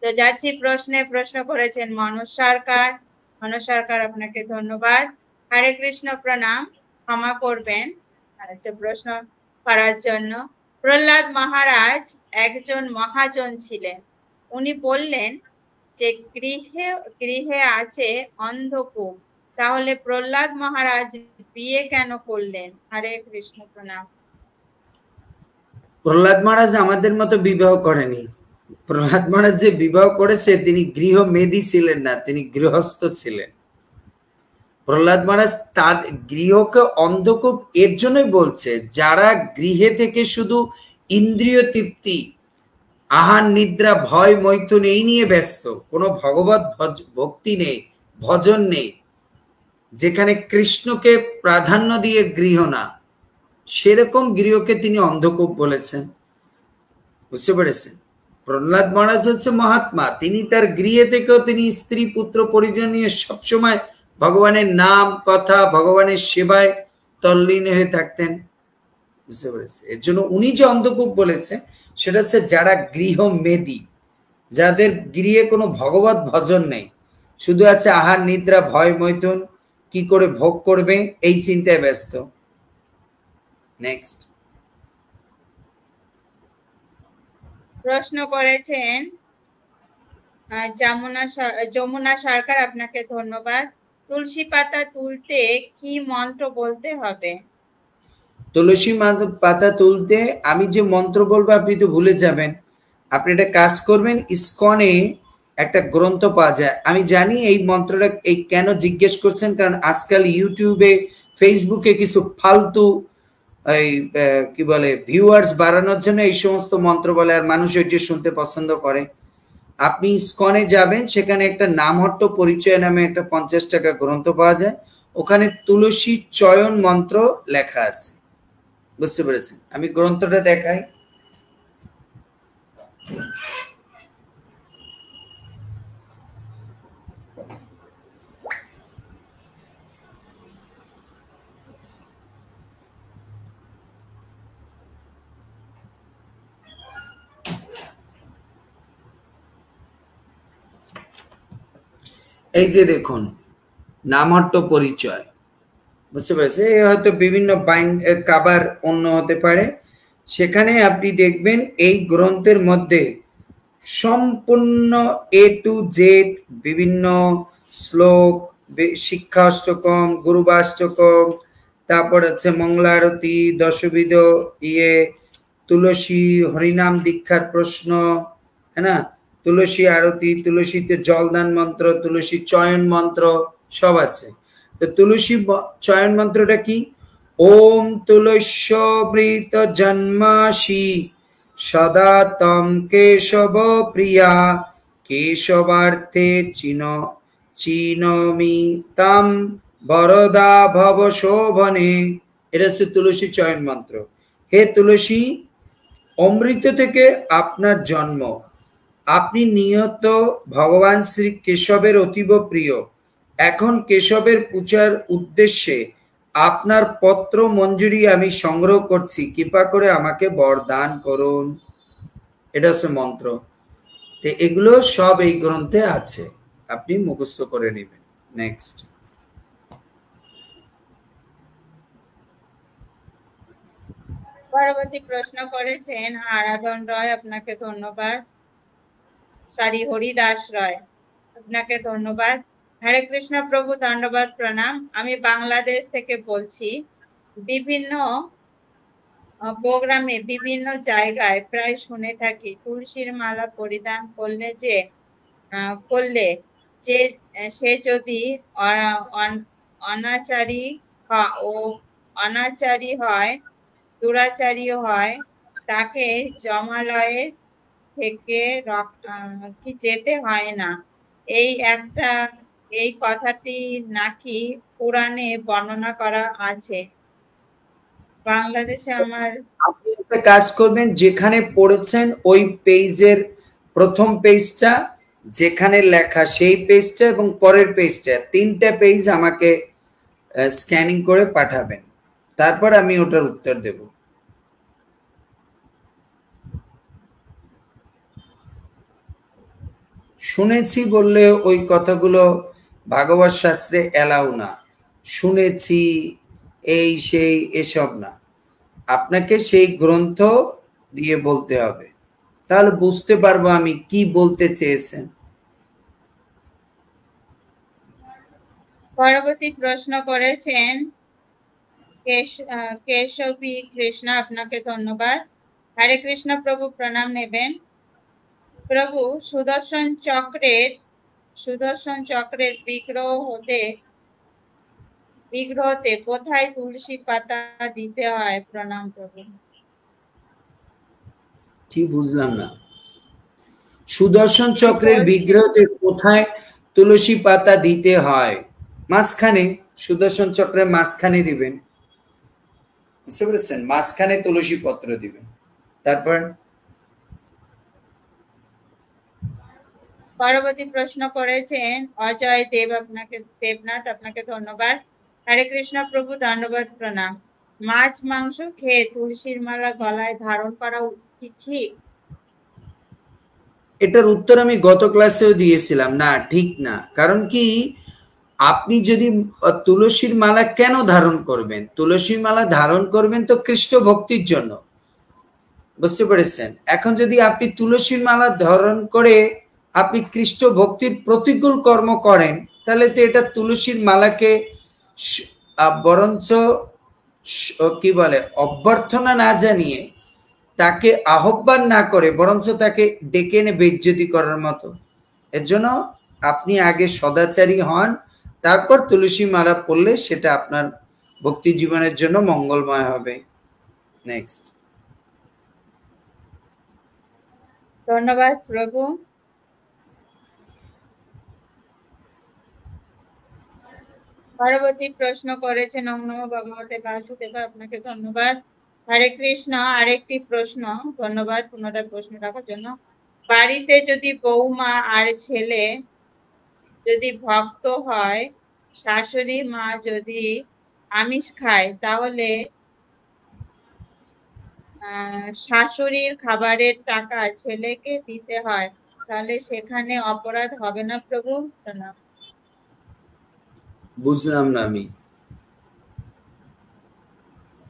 তো যাচ্ছি প্রশ্নে। প্রশ্ন করেছেন মনোজ সরকার। মনোজ সরকার, আপনাকে ধন্যবাদ। হরে কৃষ্ণ, প্রণাম। ক্ষমা করবেন আচ্ছা প্রশ্ন করার জন্য। প্রহ্লাদ মহারাজ একজন মহাজন ছিলেন। উনি বললেন যে গৃহে গৃহে আছে অন্ধকূপ, তাহলে প্রহ্লাদ মহারাজ বিয়ে কেন করলেন? হরে কৃষ্ণ, প্রণাম। প্রহ্লাদ মহারাজ আমাদের মতো বিবাহ করেনি। প্রহ্লাদ মহারাজ যে বিবাহ করেছে, তিনি গৃহ মেদি ছিলেন না, তিনি গৃহস্থ ছিলেন। প্রহ্লাদ মহারাজ তার গৃহকে অন্ধকূপ এর জন্যই বলছে, যারা গৃহে থেকে শুধু ইন্দ্রিয় তৃপ্তি, আহার নিদ্রা ভয় মৈথুন এই নিয়ে ব্যস্ত, কোনো ভগবত ভক্তি নেই, ভজন নেই, যেখানে কৃষ্ণকে প্রাধান্য দিয়ে গৃহ না, সেরকম গৃহকে তিনি অন্ধকূপ বলেছেন। বুঝতে পেরেছেন? প্রহ্লাদ মহারাজ হচ্ছে মহাত্মা, তিনি তার গৃহে থেকেও তিনি স্ত্রী পুত্র পরিজন নিয়ে সবসময় ভগবানের নাম কথা, ভগবানের সেবায় তল্লীন হয়ে থাকতেন। বুঝতে পেরেছে? এর জন্য উনি যে অন্ধকূপ বলেছে, সেটা হচ্ছে যারা গৃহ মেদি, যাদের গৃহে কোনো ভগবত ভজন নেই, শুধু আছে আহার নিদ্রা ভয় মৈথুন, কি করে ভোগ করবে এই চিন্তায় ব্যস্ত। নেক্সট প্রশ্ন করেছেন যমুনা সরকার, আপনাকে ধন্যবাদ। তুলসী পাতা তুলতে কি মন্ত্র বলতে হবে? তুলসী পাতা তুলতে আমি যে মন্ত্র বলবো আপনি তো ভুলে যাবেন। আপনি একটা কাজ করবেন, ইসকনে একটা গ্রন্থ পাওয়া যায়। আমি জানি এই মন্ত্রটা এই কেন জিজ্ঞেস করছেন, কারণ আজকাল ইউটিউবে ফেসবুকে কিছু ফালতু এই কি বলে ভিউয়ার্স বাড়ানোর জন্য এই সমস্ত মন্ত্র বলে, আর মানুষ ওইটি শুনতে পছন্দ করে। আপনি ইসকনে যাবেন, সেখানে একটা নামহট্ট পরিচয় নামে একটা 50 টাকা গ্রন্থ পাওয়া যায়, ওখানে তুলসী চয়ন মন্ত্র লেখা আছে। বুঝতে পেরেছেন? আমি গ্রন্থটা দেখাই। এই যে দেখুন, নামহট্ট পরিচয়। বুঝতে পেরেছে? হয়তো বিভিন্ন কাবার অন্য হতে পারে। সেখানে আপনি দেখবেন এই গ্রন্থের মধ্যে সম্পূর্ণ এ টু জেড বিভিন্ন শ্লোক, শিক্ষাষ্টকম, গুরুবাষ্টকম, তারপর হচ্ছে মঙ্গলারতি, দশবিধ তুলসী হরিনাম দীক্ষার প্রশ্ন, হ্যাঁ না, তুলসী আরতি, তুলসীতে জলদান মন্ত্র, তুলসী চয়ন মন্ত্র সব আছে। তো তুলসী চয়ন মন্ত্রটা কি? ওম তুলস্যবৃত জন্মাসি সদা তম কেশব প্রিয়া কেশবার্থে চিনমি তাম বরদা ভব শোভনে। এটা হচ্ছে তুলসী চয়ন মন্ত্র। হে তুলসী, অমৃত থেকে আপনার জন্ম, আপনি নিয়ত ভগবান শ্রী কেশবের অতীব প্রিয়। এখন কেশবের পূজার উদ্দেশ্যে আপনার পত্র মঞ্জুরি আমি সংগ্রহ করছি, কৃপা করে আমাকে বরদান করুন। এটা হচ্ছে মন্ত্র। তো এগুলো সব এই গ্রন্থে আছে, আপনি মুখস্থ করে নেবেন। নেক্সট পরবর্তী প্রশ্ন করেছেন আরাধন রয়, আপনাকে ধন্যবাদ। সরি, হরিদাস রয়, আপনাকে ধন্যবাদ। হরে কৃষ্ণ প্রভু, ধন্যবাদ, প্রণাম। আমি বাংলাদেশ থেকে বলছি। বিভিন্ন প্রোগ্রামে বিভিন্ন জায়গায় প্রায় শুনে থাকি তুলসীর মালা পরিধান করলে করলে যে সে যদি অনাচারী ও অনাচারী হয়, দুরাচারী হয়, তাকে যমালয়ে থেকে কি যেতে হয় না। এই কথাটি নাকি পুরাণে বর্ণনা করা আছে। বাংলাদেশে আমার আপনি একটা কাজ করবেন, যেখানে পড়েছেন ওই পেজের প্রথম পেজটা যেখানে লেখা সেই পেজটা এবং পরের পেজটা, তিনটা পেজ আমাকে স্ক্যানিং করে পাঠাবেন, তারপর আমি ওটার উত্তর দেব। শুনেছি বললে ওই কথাগুলো ভাগবত শাস্ত্রে এলাও না। শুনেছি এই সেই এসব না, আপনাকে সেই গ্রন্থ দিয়ে বলতে হবে, তাহলে বুঝতে পারবো আমি কি বলতে চেয়েছেন। পরবর্তী প্রশ্ন করেছেন কেশবী কৃষ্ণ, আপনাকে ধন্যবাদ। হরে কৃষ্ণ প্রভু, প্রণাম নেবেন। প্রভু, সুদর্শন চক্রের বিগ্রহতে কোথায় তুলসী পাতা দিতে হয়? প্রণাম প্রভু। ঠিক বুঝলাম না। সুদর্শন চক্রের বিগ্রহতে কোথায় তুলসী পাতা দিতে হয়? মাঝখানে, সুদর্শন চক্রের মাঝখানে দিবেন, বুঝতে পেরেছেন? মাঝখানে তুলসী পত্র দিবেন। তারপর পরবর্তী প্রশ্ন করেছেন অজয় দেবনাথ, আপনাকে ধন্যবাদ। হরে কৃষ্ণ প্রভু, ধন্যবাদ, প্রণাম। মাছ মাংস খেয়ে তুলসীর মালা গলায় ধারণ করা কি ঠিক? এটার উত্তর আমি গত ক্লাসেও দিয়েছিলাম, না ঠিক না। কারণ কি, আপনি যদি তুলসীর মালা কেন ধারণ করবেন? তুলসীর মালা ধারণ করবেন তো কৃষ্ণ ভক্তির জন্য, বুঝতে পেরেছেন? এখন যদি আপনি তুলসীর মালা ধারণ করে আপনি কৃষ্ণ ভক্তির প্রতিকূল কর্ম করেন, তাহলে তো এটা তুলসীর মালাকে বরঞ্চ কি বলে, অভ্যর্থনা না জানিয়ে, তাকে আহ্বান না করে, বরঞ্চ তাকে ডেকে এনে বেইজ্জতি করার মতো। এর জন্য আপনি আগে সদাচারী হন, তারপর তুলসী মালা পড়লে সেটা আপনার ভক্তি জীবনের জন্য মঙ্গলময় হবে। নেক্সট। ধন্যবাদ প্রভু। পরবর্তী প্রশ্ন করেছেন ওম নমো ভগবতে বাসুদেব, আপনাকে ধন্যবাদ। হরে কৃষ্ণ, আরেকটি প্রশ্ন, ধন্যবাদ পুনরায় প্রশ্ন রাখার জন্য। বাড়িতে যদি বৌমা আর ছেলে যদি ভক্ত হয়, শাশুড়ি মা যদি আমিষ খায়, তাহলে শাশুড়ির খাবারের টাকা ছেলেকে দিতে হয়, তাহলে সেখানে অপরাধ হবে না প্রভু? প্রণাম। বুঝলাম না আমি।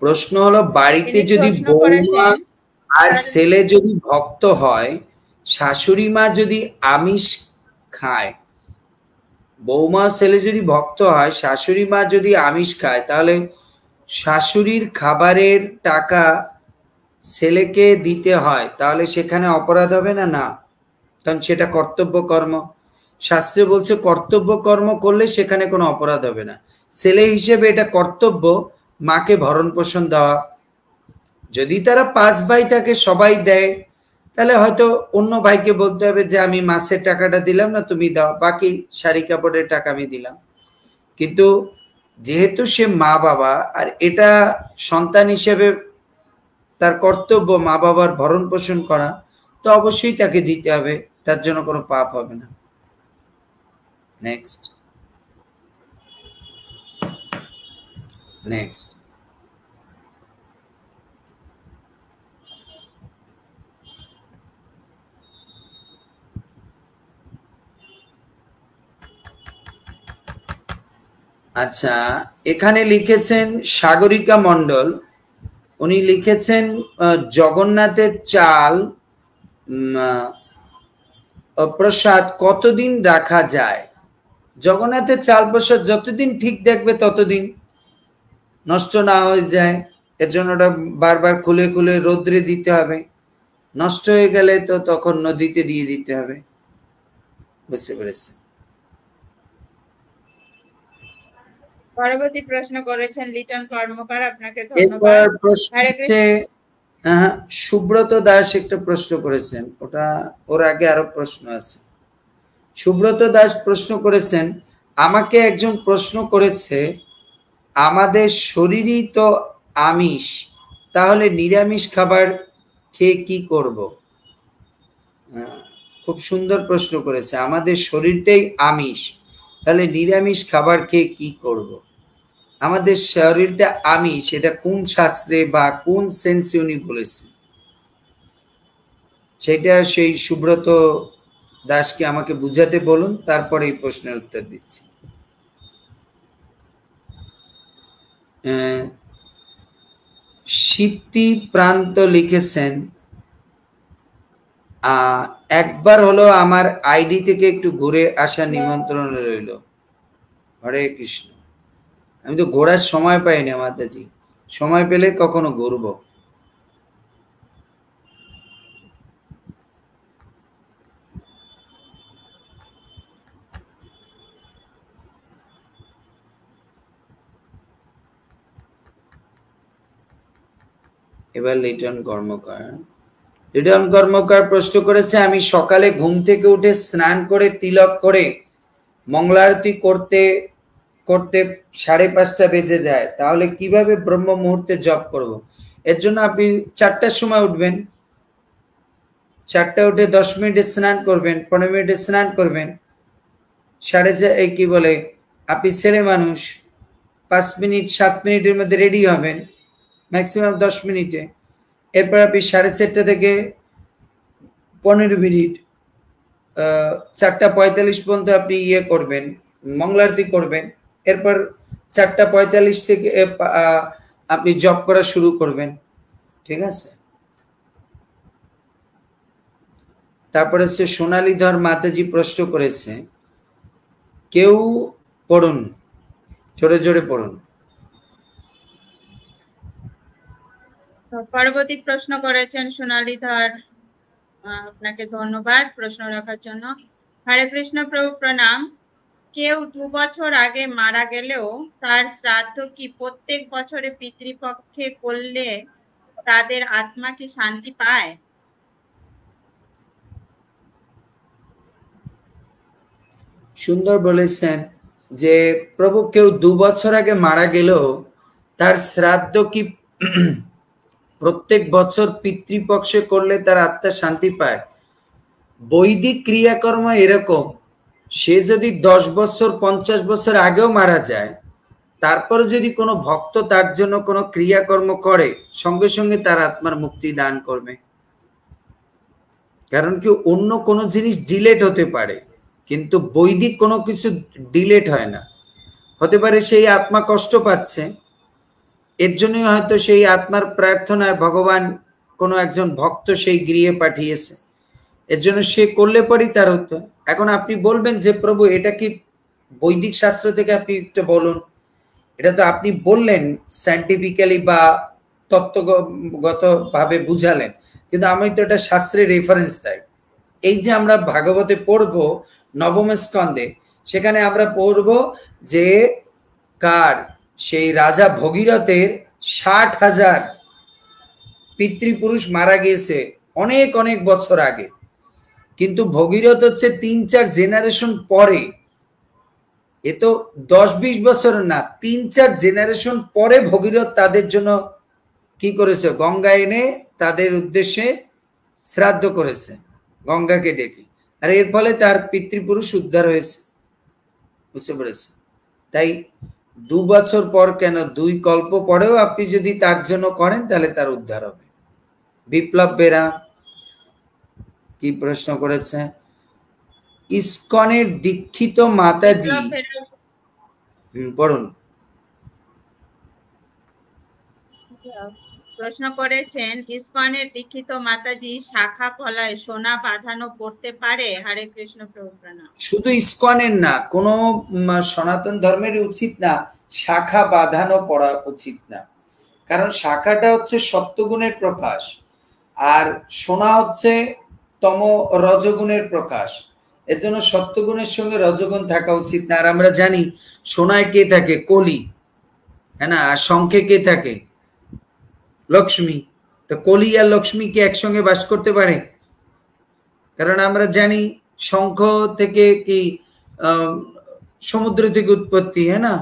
প্রশ্ন হলো, বাড়িতে যদি বৌমা আর ছেলে যদি ভক্ত হয়, শাশুড়ি মা যদি আমিষ খায়, বৌমা ছেলে যদি ভক্ত হয়, শাশুড়ি মা যদি আমিষ খায়, তাহলে শাশুড়ির খাবারের টাকা ছেলেকে দিতে হয়, তাহলে সেখানে অপরাধ হবে না? না, কারণ সেটা কর্তব্য কর্ম। শাস্ত্রে বলছে কর্তব্য কর্ম করলে সেখানে কোনো অপরাধ হবে না। ছেলে হিসেবে এটা কর্তব্য মাকে ভরণ পোষণ দেওয়া। যদি তারা 5 ভাই থাকে, সবাই দেয়, তাহলে হয়তো অন্য ভাইকে বলতে হবে যে আমি মাসের টাকাটা দিলাম না, তুমি দাও, বাকি শাড়ি কাপড়ের টাকা আমি দিলাম। কিন্তু যেহেতু সে মা বাবা, আর এটা সন্তান হিসেবে তার কর্তব্য মা বাবার ভরণ পোষণ করা, তো অবশ্যই তাকে দিতে হবে, তার জন্য কোনো পাপ হবে না। নেক্সট। নেক্সট। আচ্ছা, এখানে লিখেছেন সাগরিকা মণ্ডল, উনি লিখেছেন জগন্নাথের চাল প্রসাদ কতদিন রাখা যায়? জগন্নাথের চাল প্রসাদ যতদিন ঠিক দেখবে ততদিন, নষ্ট না হয়ে যায়। এর জন্য ওটা বারবার খুলে খুলে রোদ্রে দিতে হবে। নষ্ট হয়ে গেলে তো তখন নদীতে দিয়ে দিতে হবে। বুঝতে পেরেছি। পরবর্তী প্রশ্ন করেছেন লিটন কর্মকার, আপনাকে এরপর ধন্যবাদ। প্রশ্ন হরে হচ্ছে সুব্রত দাস একটা প্রশ্ন করেছেন, ওটা ওর আগে আরো প্রশ্ন আছে। সুব্রত দাস প্রশ্ন করেছেন, আমাকে একজন প্রশ্ন করেছে, আমাদের শরীরই তো আমিষ, তাহলে নিরামিষ খাবার খেয়ে কি করব? খুব সুন্দর প্রশ্ন করেছে, আমাদের শরীরটাই আমিষ, তাহলে নিরামিষ খাবার খেয়ে কি করব? আমাদের শরীরটা আমিষ, এটা কোন শাস্ত্রে বা কোন সেন্সে উনি বলেছেন সেটা সেই সুব্রত দাসকে আমাকে বুঝাতে বলুন, তারপরে এই প্রশ্নের উত্তর দিচ্ছি। শিপ্তি প্রান্ত লিখেছেন, একবার হলো আমার আইডি থেকে একটু ঘুরে আসার নিমন্ত্রণ রইল। হরে কৃষ্ণ। আমি তো ঘোরার সময় পাইনি মাতাজি, সময় পেলে কখনো ঘুরবো। এবার লিটন কর্মকার প্রশ্ন করেছে, আমি সকালে ঘুম থেকে উঠে স্নান করে তিলক করে মঙ্গলারতি করতে করতে 5:30 বেজে যায়, তাহলে কিভাবে ব্রহ্ম মুহূর্তে জপ করব? এর জন্য আপনি 4টার সময় উঠবেন, 4টা উঠে 10 মিনিটে স্নান করবেন, 15 মিনিটে স্নান করবেন, 4:30 কি বলে, আপনি ছেলে মানুষ, 5 মিনিট 7 মিনিটের মধ্যে রেডি হবেন, ম্যাক্সিমাম 10 মিনিটে। এরপর আপনি 4:30 থেকে 15 মিনিট 4:45 পর্যন্ত আপনি করবেন, মঙ্গলারতি করবেন। এরপর 4:45 থেকে আপনি জব করা শুরু করবেন, ঠিক আছে? তারপরে হচ্ছে সোনালীধর মাতাজি প্রশ্ন করেছে, কেউ পড়ুন, জোরে জোরে পড়ুন। পরবর্তী প্রশ্ন করেছেন সোনালীধর, আপনাকে ধন্যবাদ প্রশ্ন রাখার জন্য। হরে কৃষ্ণ প্রভু প্রণাম। কেউ 2 বছর আগে মারা গেলেও তার শ্রাদ্ধ কি প্রত্যেক বছরে পিতৃপক্ষে করলে তাদের আত্মা কি শান্তি পায়? সুন্দর বলেছেন যে প্রভু কেউ 2 বছর আগে মারা গেলেও তার শ্রাদ্ধ কি প্রত্যেক বছর পিতৃপক্ষে করলে তার আত্মা শান্তি পায়? বৈদিক ক্রিয়াকর্ম এরকম, সে যদি 10 বছর 50 বছর আগেও মারা যায়, তারপরে যদি কোনো ভক্ত তার জন্য কোনো ক্রিয়াকর্ম করে, সঙ্গে সঙ্গে তার আত্মার মুক্তি দান করবে। কারণ কি, অন্য কোনো জিনিস ডিলেট হতে পারে, কিন্তু বৈদিক কোনো কিছু ডিলেট হয় না। হতে পারে সেই আত্মা কষ্ট পাচ্ছে, এর জন্যই হয়তো সেই আত্মার প্রার্থনায় ভগবান কোনো একজন ভক্ত সেই গৃহে পাঠিয়েছে, এর জন্য সে করলে পরই তার হতো। এখন আপনি বলবেন যে প্রভু এটা কি বৈদিক শাস্ত্র থেকে, আপনি একটু বলুন। এটা তো আপনি বললেন সায়েন্টিফিক্যালি বা তত্ত্বগত ভাবে বুঝালেন, কিন্তু আমি তো এটা শাস্ত্রের রেফারেন্স দেয়। এই যে আমরা ভাগবতে পড়বো নবম স্কন্ধে, সেখানে আমরা পড়বো যে কার, সেই রাজা ভগীরথের 60,000 পিতৃপুরুষ মারা গিয়েছে অনেক অনেক বছর আগে, কিন্তু ভগীরথ হচ্ছে 3-4 জেনারেশন পরে। এ তো 10-20 বছর না, 3-4 জেনারেশন পরে ভগীরথ তাদের জন্য কি করেছে, গঙ্গা এনে তাদের উদ্দেশ্যে শ্রাদ্ধ করেছে, গঙ্গাকে ডেকে। আর এর ফলে তার পিতৃপুরুষ উদ্ধার হয়েছে। বুঝতে পেরেছে? তাই 2 বছর পর কেন, 2 কল্প পরেও আপনি যদি তার জন্য করেন, তাহলে তার উদ্ধার হবে। বিপ্লব বেরা কি প্রশ্ন করেছে, ইসকনের দীক্ষিত মাতাজি, পড়ুন। প্রশ্ন করেছেন, ইসকনের দীক্ষিত মাতাজি শাখা কলায় সোনা বাঁধানো পড়তে পারে? হরে কৃষ্ণ প্রভু প্রণাম। শুধু ইসকনের না, কোন সনাতন ধর্মের উচিত না শাখা বাঁধানো পড়া উচিত না, কারণ শাখাটা হচ্ছে সত্যগুণের প্রকাশ আর সোনা হচ্ছে তম রজগুণের প্রকাশ। এজন্য সত্যগুণের সঙ্গে রজগুণ থাকা উচিত না। আর আমরা জানি সোনায় কে থাকে? কলি, হ্যাঁ না? আর শঙ্খে কে থাকে? লক্ষ্মী। তো কলি আর লক্ষ্মী কি একসঙ্গে বাস করতে পারে? কারণ আমরা জানি শঙ্খ থেকে কি সমুদ্র থেকে উৎপত্তি, হ্যাঁ না?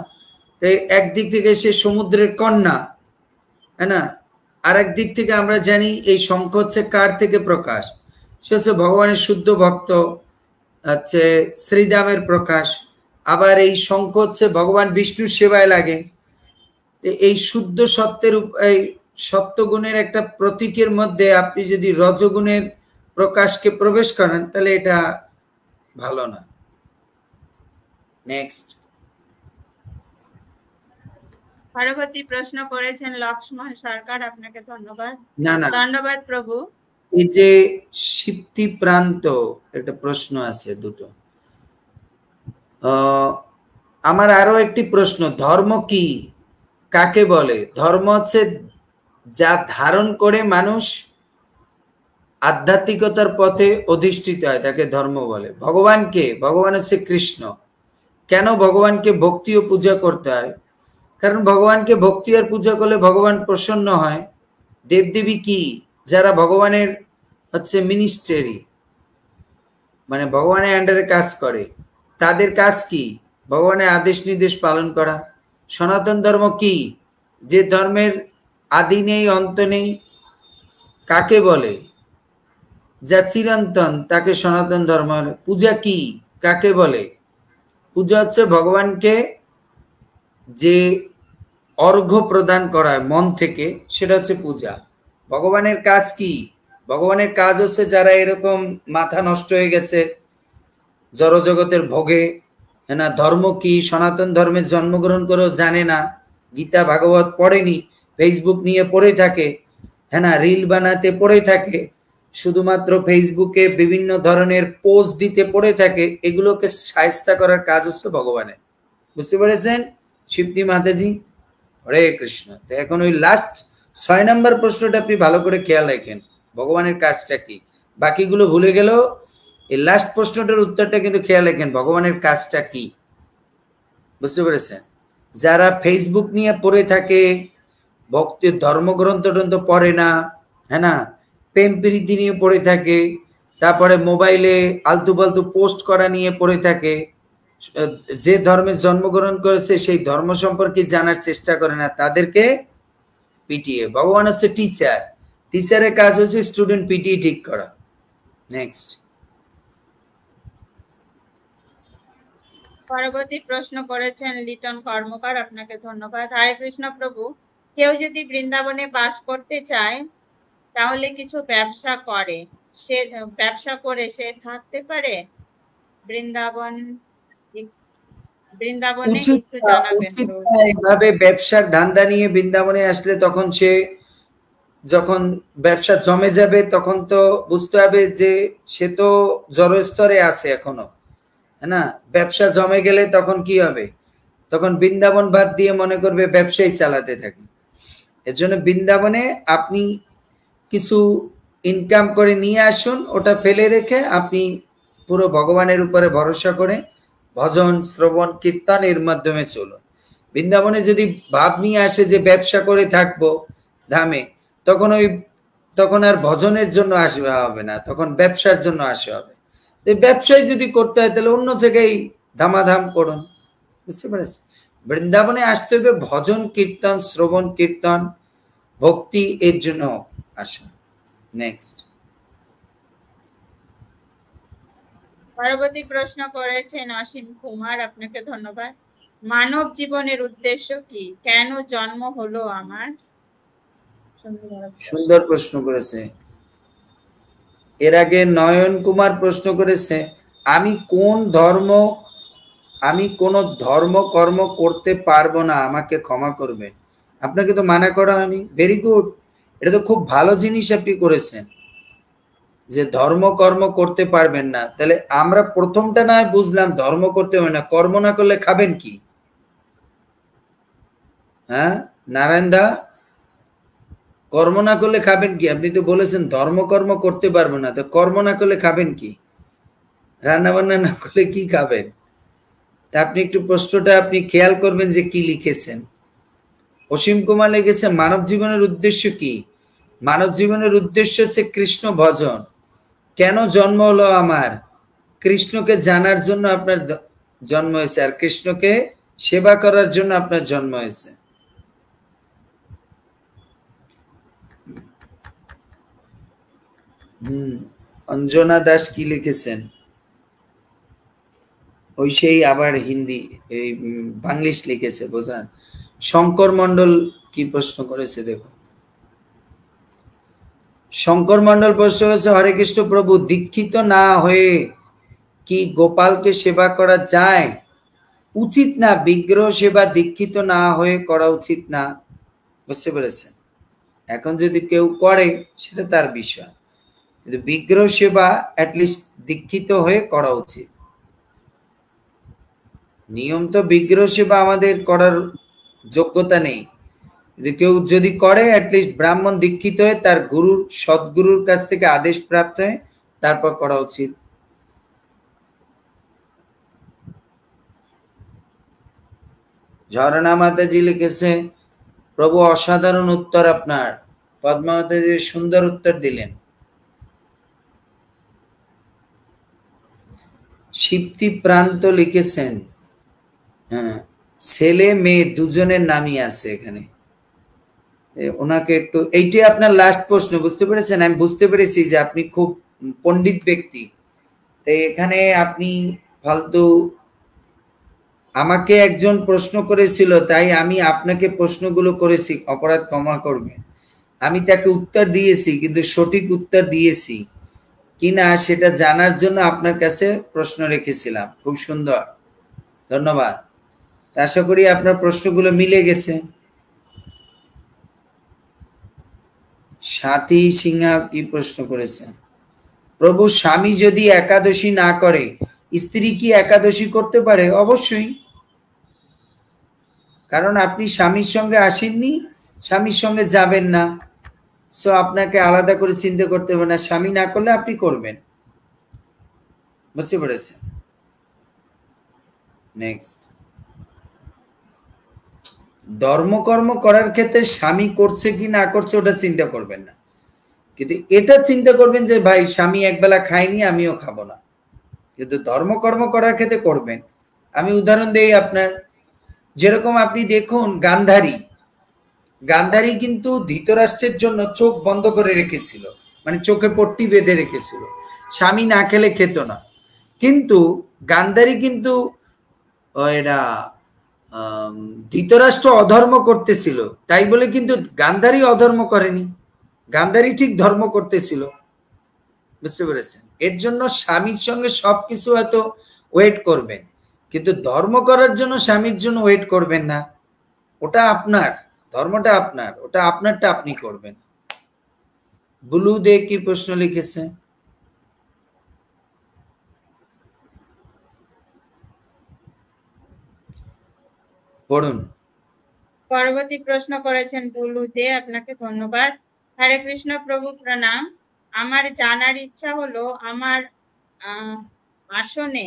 একদিক থেকে সে সমুদ্রের কন্যা, হ্যাঁ না? আর একদিক থেকে আমরা জানি এই শঙ্খ হচ্ছে কার থেকে প্রকাশ? সে হচ্ছে ভগবানের শুদ্ধ ভক্ত, হচ্ছে শ্রীদামের প্রকাশ। আবার এই শঙ্খ হচ্ছে ভগবান বিষ্ণুর সেবায় লাগে। এই শুদ্ধ সত্যের এই সত্যগুণের একটা প্রতীকের মধ্যে আপনি যদি রজগুণের প্রকাশকে প্রবেশ করেন তাহলে এটা ভালো না। নেক্সট। পরবর্তী প্রশ্ন করেছেন লক্ষ্মণ সরকার, আপনাকে ধন্যবাদ। না না, ধন্যবাদ প্রভু। এই যে শিপ্তি প্রান্ত একটা প্রশ্ন আছে দুটো। আমার আরো একটি প্রশ্ন, ধর্ম কি, কাকে বলে? ধর্ম হচ্ছে যা ধারণ করে মানুষ আধ্যাত্মিকতার পথে অধিষ্ঠিত হয়, তাকে ধর্ম বলে। ভগবানকে, ভগবান হচ্ছে কৃষ্ণ। কেন ভগবানকে ভক্তি ও পূজা করতে হয়? কারণ ভগবানকে ভক্তি আর পূজা করলে ভগবান প্রসন্ন হয়। দেবদেবী কি? যারা ভগবানের হচ্ছে মিনিস্ট্রি, মানে ভগবানের আন্ডারে কাজ করে, তাদের কাজ কি? ভগবানের আদেশ নির্দেশ পালন করা। সনাতন ধর্ম কি? যে ধর্মের আদি নেই অন্ত নেই, কাকে বলে? যা চিরন্তন, তাকে সনাতন ধর্ম। পূজা কি, কাকে বলে? পূজা হচ্ছে ভগবানকে যে অর্ঘ্য প্রদান করা হয় মন থেকে, সেটা হচ্ছে পূজা। ভগবানের কাজ কি? ভগবানের কাজ হচ্ছে যারা এরকম মাথা নষ্ট হয়ে গেছে জড়জগতের ভোগে, হ্যাঁ না, ধর্ম কি, সনাতন ধর্মের জন্মগ্রহণ করেও জানে না, গীতা ভাগবত পড়েনি, ফেসবুক নিয়ে পড়ে থাকে, হ্যাঁ না, রিল বানাতে পড়ে থাকে, শুধুমাত্র ফেসবুকে বিভিন্ন ধরনের পোস্ট দিতে পড়ে থাকে, এগুলোকে শায়েস্তা করার কাজ হচ্ছে ভগবানের। বুঝতে পেরেছেন শিবজি মাতাজি? হরে কৃষ্ণ। তো এখন ওই লাস্ট 6 নম্বর প্রশ্নটা আপনি ভালো করে খেয়াল রাখেন, ভগবানের কাজটা কি। বাকিগুলো ভুলে গেলেও এই লাস্ট প্রশ্নটার উত্তরটা কিন্তু খেয়াল রাখেন, ভগবানের কাজটা কি। বুঝতে পেরেছেন? যারা ফেসবুক নিয়ে পড়ে থাকে, ভক্তির ধর্মগ্রন্থ টন্থ পড়ে না, হ্যাঁ না, প্রেম প্রীতি নিয়ে পড়ে থাকে, তারপরে মোবাইলে আলতু ফালতু পোস্ট করা নিয়ে পড়ে থাকে, যে ধর্মে জন্মগ্রহণ করেছে সেই ধর্ম সম্পর্কে জানার চেষ্টা করে না, তাদেরকে পিটিএ। ভগবান হচ্ছে টিচার, টিচারের কাজ হচ্ছে স্টুডেন্ট পিটিএ ঠিক করা। নেক্সট। পরবর্তী প্রশ্ন করেছেন লিটন কর্মকার, আপনাকে ধন্যবাদ। হরে কৃষ্ণ প্রভু, কেউ যদি বৃন্দাবনে বাস করতে চায় তাহলে কিছু ব্যবসা করে সে থাকতে পারে? বৃন্দাবনে একটু জানাবেন। এইভাবে ব্যবসার ধান্দা নিয়ে বৃন্দাবনে আসলে তখন সে যখন ব্যবসা জমে যাবে তখন তো বুঝতে হবে যে সে তো জড়স্তরে আছে এখনো, হ্যাঁ না। ব্যবসা জমে গেলে তখন কি হবে? তখন বৃন্দাবন বাদ দিয়ে মনে করবে ব্যবসাই চালাতে থাকি। এর জন্য বৃন্দাবনে আপনি কিছু ইনকাম করে নিয়ে আসুন, ওটা ফেলে রেখে আপনি পুরো ভগবানের উপরে ভরসা করে ভজন শ্রবণ কীর্তনের মাধ্যমে চলুন। বৃন্দাবনে যদি ভাব নিয়ে আসে যে ব্যবসা করে থাকবো ধামে, তখন আর ভজনের জন্য আসা হবে না, তখন ব্যবসার জন্য আসা হবে। ব্যবসায় যদি করতে হয় তাহলে অন্য জায়গায় ধামাধাম করুন। বুঝতে পেরেছি? বৃন্দাবনে আসতে হবে ভজন কীর্তন শ্রবণ কীর্তন ভক্তি, এর জন্য আসুন। নেক্সট। পরবর্তী প্রশ্ন করেছেন অসীম কুমার, আপনাকে ধন্যবাদ। মানব জীবনের উদ্দেশ্য কি? কেন জন্ম হলো আমার? সুন্দর প্রশ্ন করেছে। এর আগে নয়ন কুমার প্রশ্ন করেছে, আমি কোন ধর্ম কর্ম করতে পারবো না, আমাকে ক্ষমা করবেন। আপনাকে তো মানা করা হয়নি। Very good. এটা তো খুব ভালো জিনিস আপনি করেছেন যে ধর্ম কর্ম করতে পারবেন না, তাহলে আমরা প্রথমটা না বুঝলাম ধর্ম করতে হবে না, কর্ম না করলে খাবেন কি? হ্যাঁ নারায়ণ দা, কর্ম না করলে খাবেন কি? আপনি তো বলেছেন ধর্ম কর্ম করতে পারবো না, তো কর্ম না করলে খাবেন কি? রান্না বান্না না করলে কি খাবেন? তা আপনি একটু প্রশ্নটা আপনি খেয়াল করবেন যে কি লিখেছেন। অসীম কুমার লিখেছে মানব জীবনের উদ্দেশ্য কি? মানব জীবনের উদ্দেশ্য হচ্ছে কৃষ্ণ ভজন। কেন জন্ম হলো আমার? কৃষ্ণকে জানার জন্য আপনার জন্ম হয়েছে, আর কৃষ্ণকে সেবা করার জন্য আপনার জন্ম হয়েছে। অঞ্জনা দাস কি লিখেছেন? ওই সেই আবার হিন্দি এই বাংলিশ লিখেছে বোঝান। শঙ্কর মন্ডল কি প্রশ্ন করেছে দেখো। শঙ্কর মন্ডল প্রশ্ন করেছে হরে কৃষ্ণ প্রভু, দীক্ষিত না হয়ে কি গোপালকে সেবা করা যায়? উচিত না, বিগ্রহ সেবা দীক্ষিত না হয়ে করা উচিত না। বুঝতে পেরেছেন? এখন যদি কেউ করে সেটা তার বিষয়, কিন্তু বিগ্রহ সেবা অ্যাটলিস্ট দীক্ষিত হয়ে করা উচিত। নিয়ম তো বিগ্রহ সেবা আমাদের করার যোগ্যতা নেই, কিন্তু কেউ যদি করে অ্যাটলিস্ট ব্রাহ্মণ দীক্ষিত হয়ে তার গুরুর সদ্গুরুর কাছ থেকে আদেশ প্রাপ্ত হয়ে তারপর করা উচিত। ঝর্ণা মাতাজি লিখেছে প্রভু অসাধারণ উত্তর আপনার। পদ্মা মাতাজি সুন্দর উত্তর দিলেন। শিপ্তি প্রান্ত লিখেছেন হ্যাঁ ছেলে মেয়ে দুজনের নামই আছে এখানে। ওনাকে একটু এইটাই আপনার লাস্ট প্রশ্ন, বুঝতে পেরেছেন? আমি বুঝতে পেরেছি যে আপনি খুব পণ্ডিত ব্যক্তি, তাই এখানে আপনি ফালতু, আমাকে একজন প্রশ্ন করেছিল তাই আমি আপনাকে প্রশ্নগুলো করেছি, অপরাধ ক্ষমা করবে। আমি তাকে উত্তর দিয়েছি, কিন্তু সঠিক উত্তর দিয়েছি কিনা সেটা জানার জন্য আপনার কাছে প্রশ্ন রেখেছিলাম। খুব সুন্দর, ধন্যবাদ। আশা করি আপনার প্রশ্নগুলো মিলে গেছে। সাথী সিংহা কি প্রশ্ন করেছেন? প্রভু স্বামী যদি একাদশী না করে স্ত্রী কি একাদশী করতে পারে? অবশ্যই, কারণ আপনি স্বামীর সঙ্গে আসেননি, স্বামীর সঙ্গে যাবেন না, সো আপনাকে আলাদা করে চিন্তা করতে হবে না। স্বামী না করলে আপনি করবেন। বুঝতে পেরেছেন? নেক্সট, ধর্মকর্ম করার ক্ষেত্রে স্বামী করছে কি না করছে ওটা চিন্তা করবেন না, কিন্তু এটা চিন্তা করবেন যে ভাই স্বামী একবেলা খায়নি আমিও খাবো না, কিন্তু ধর্মকর্ম করার ক্ষেত্রে করবেন। আমি উদাহরণ দেই আপনার, যেরকম আপনি দেখুন গান্ধারী, গান্ধারী কিন্তু ধৃতরাষ্ট্রের জন্য চোখ বন্ধ করে রেখেছিল, মানে চোখে পট্টি বেঁধে রেখেছিল, স্বামী না খেলে খেত না। কিন্তু গান্ধারী কিন্তু এরা ধৃতরাষ্ট্র অধর্ম করতেছিল তাই বলে কিন্তু গান্ধারী অধর্ম করেনি, গান্ধারী ঠিক ধর্ম করতেছিল। বুঝতে পেরেছেন? এর জন্য স্বামীর সঙ্গে সবকিছু হয়তো ওয়েট করবেন, কিন্তু ধর্ম করার জন্য স্বামীর জন্য ওয়েট করবেন না। ওটা আপনার ধর্মটা, আপনার ওটা আপনারটা আপনি করবেন। ব্লু দে কি প্রশ্ন লিখেছে পড়ুন। পরবর্তী প্রশ্ন করেছেন বুলু দে, আপনাকে ধন্যবাদ। হরে কৃষ্ণ প্রভু প্রণাম। আমার জানার ইচ্ছা হলো আমার আসনে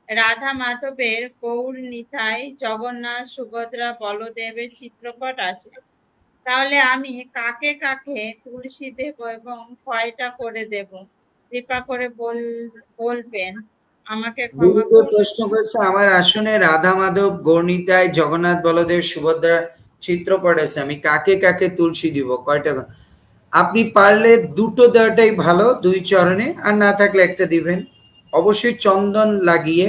রাধা মাধবের, গৌর নিতাই, জগন্নাথ, সুভদ্রা, বলদেবের চিত্রপট আছে, তাহলে আমি কাকে কাকে তুলসী দেব এবং কয়টা করে দেব? কৃপা করে বলবেন, আমাকে ক্ষমা বুলুদে করবেন। প্রশ্ন করেছে আমার আসনে রাধা মাধব, গৌরনিতাই, জগন্নাথ, বলদেব, সুভদ্রা চিত্রপট আছে, আমি কাকে কাকে তুলসী দিব, কয়টা? আপনি পারলে দুটো দেওয়াটাই ভালো, দুই চরণে, আর না থাকলে একটা দিবেন। অবশ্যই চন্দন লাগিয়ে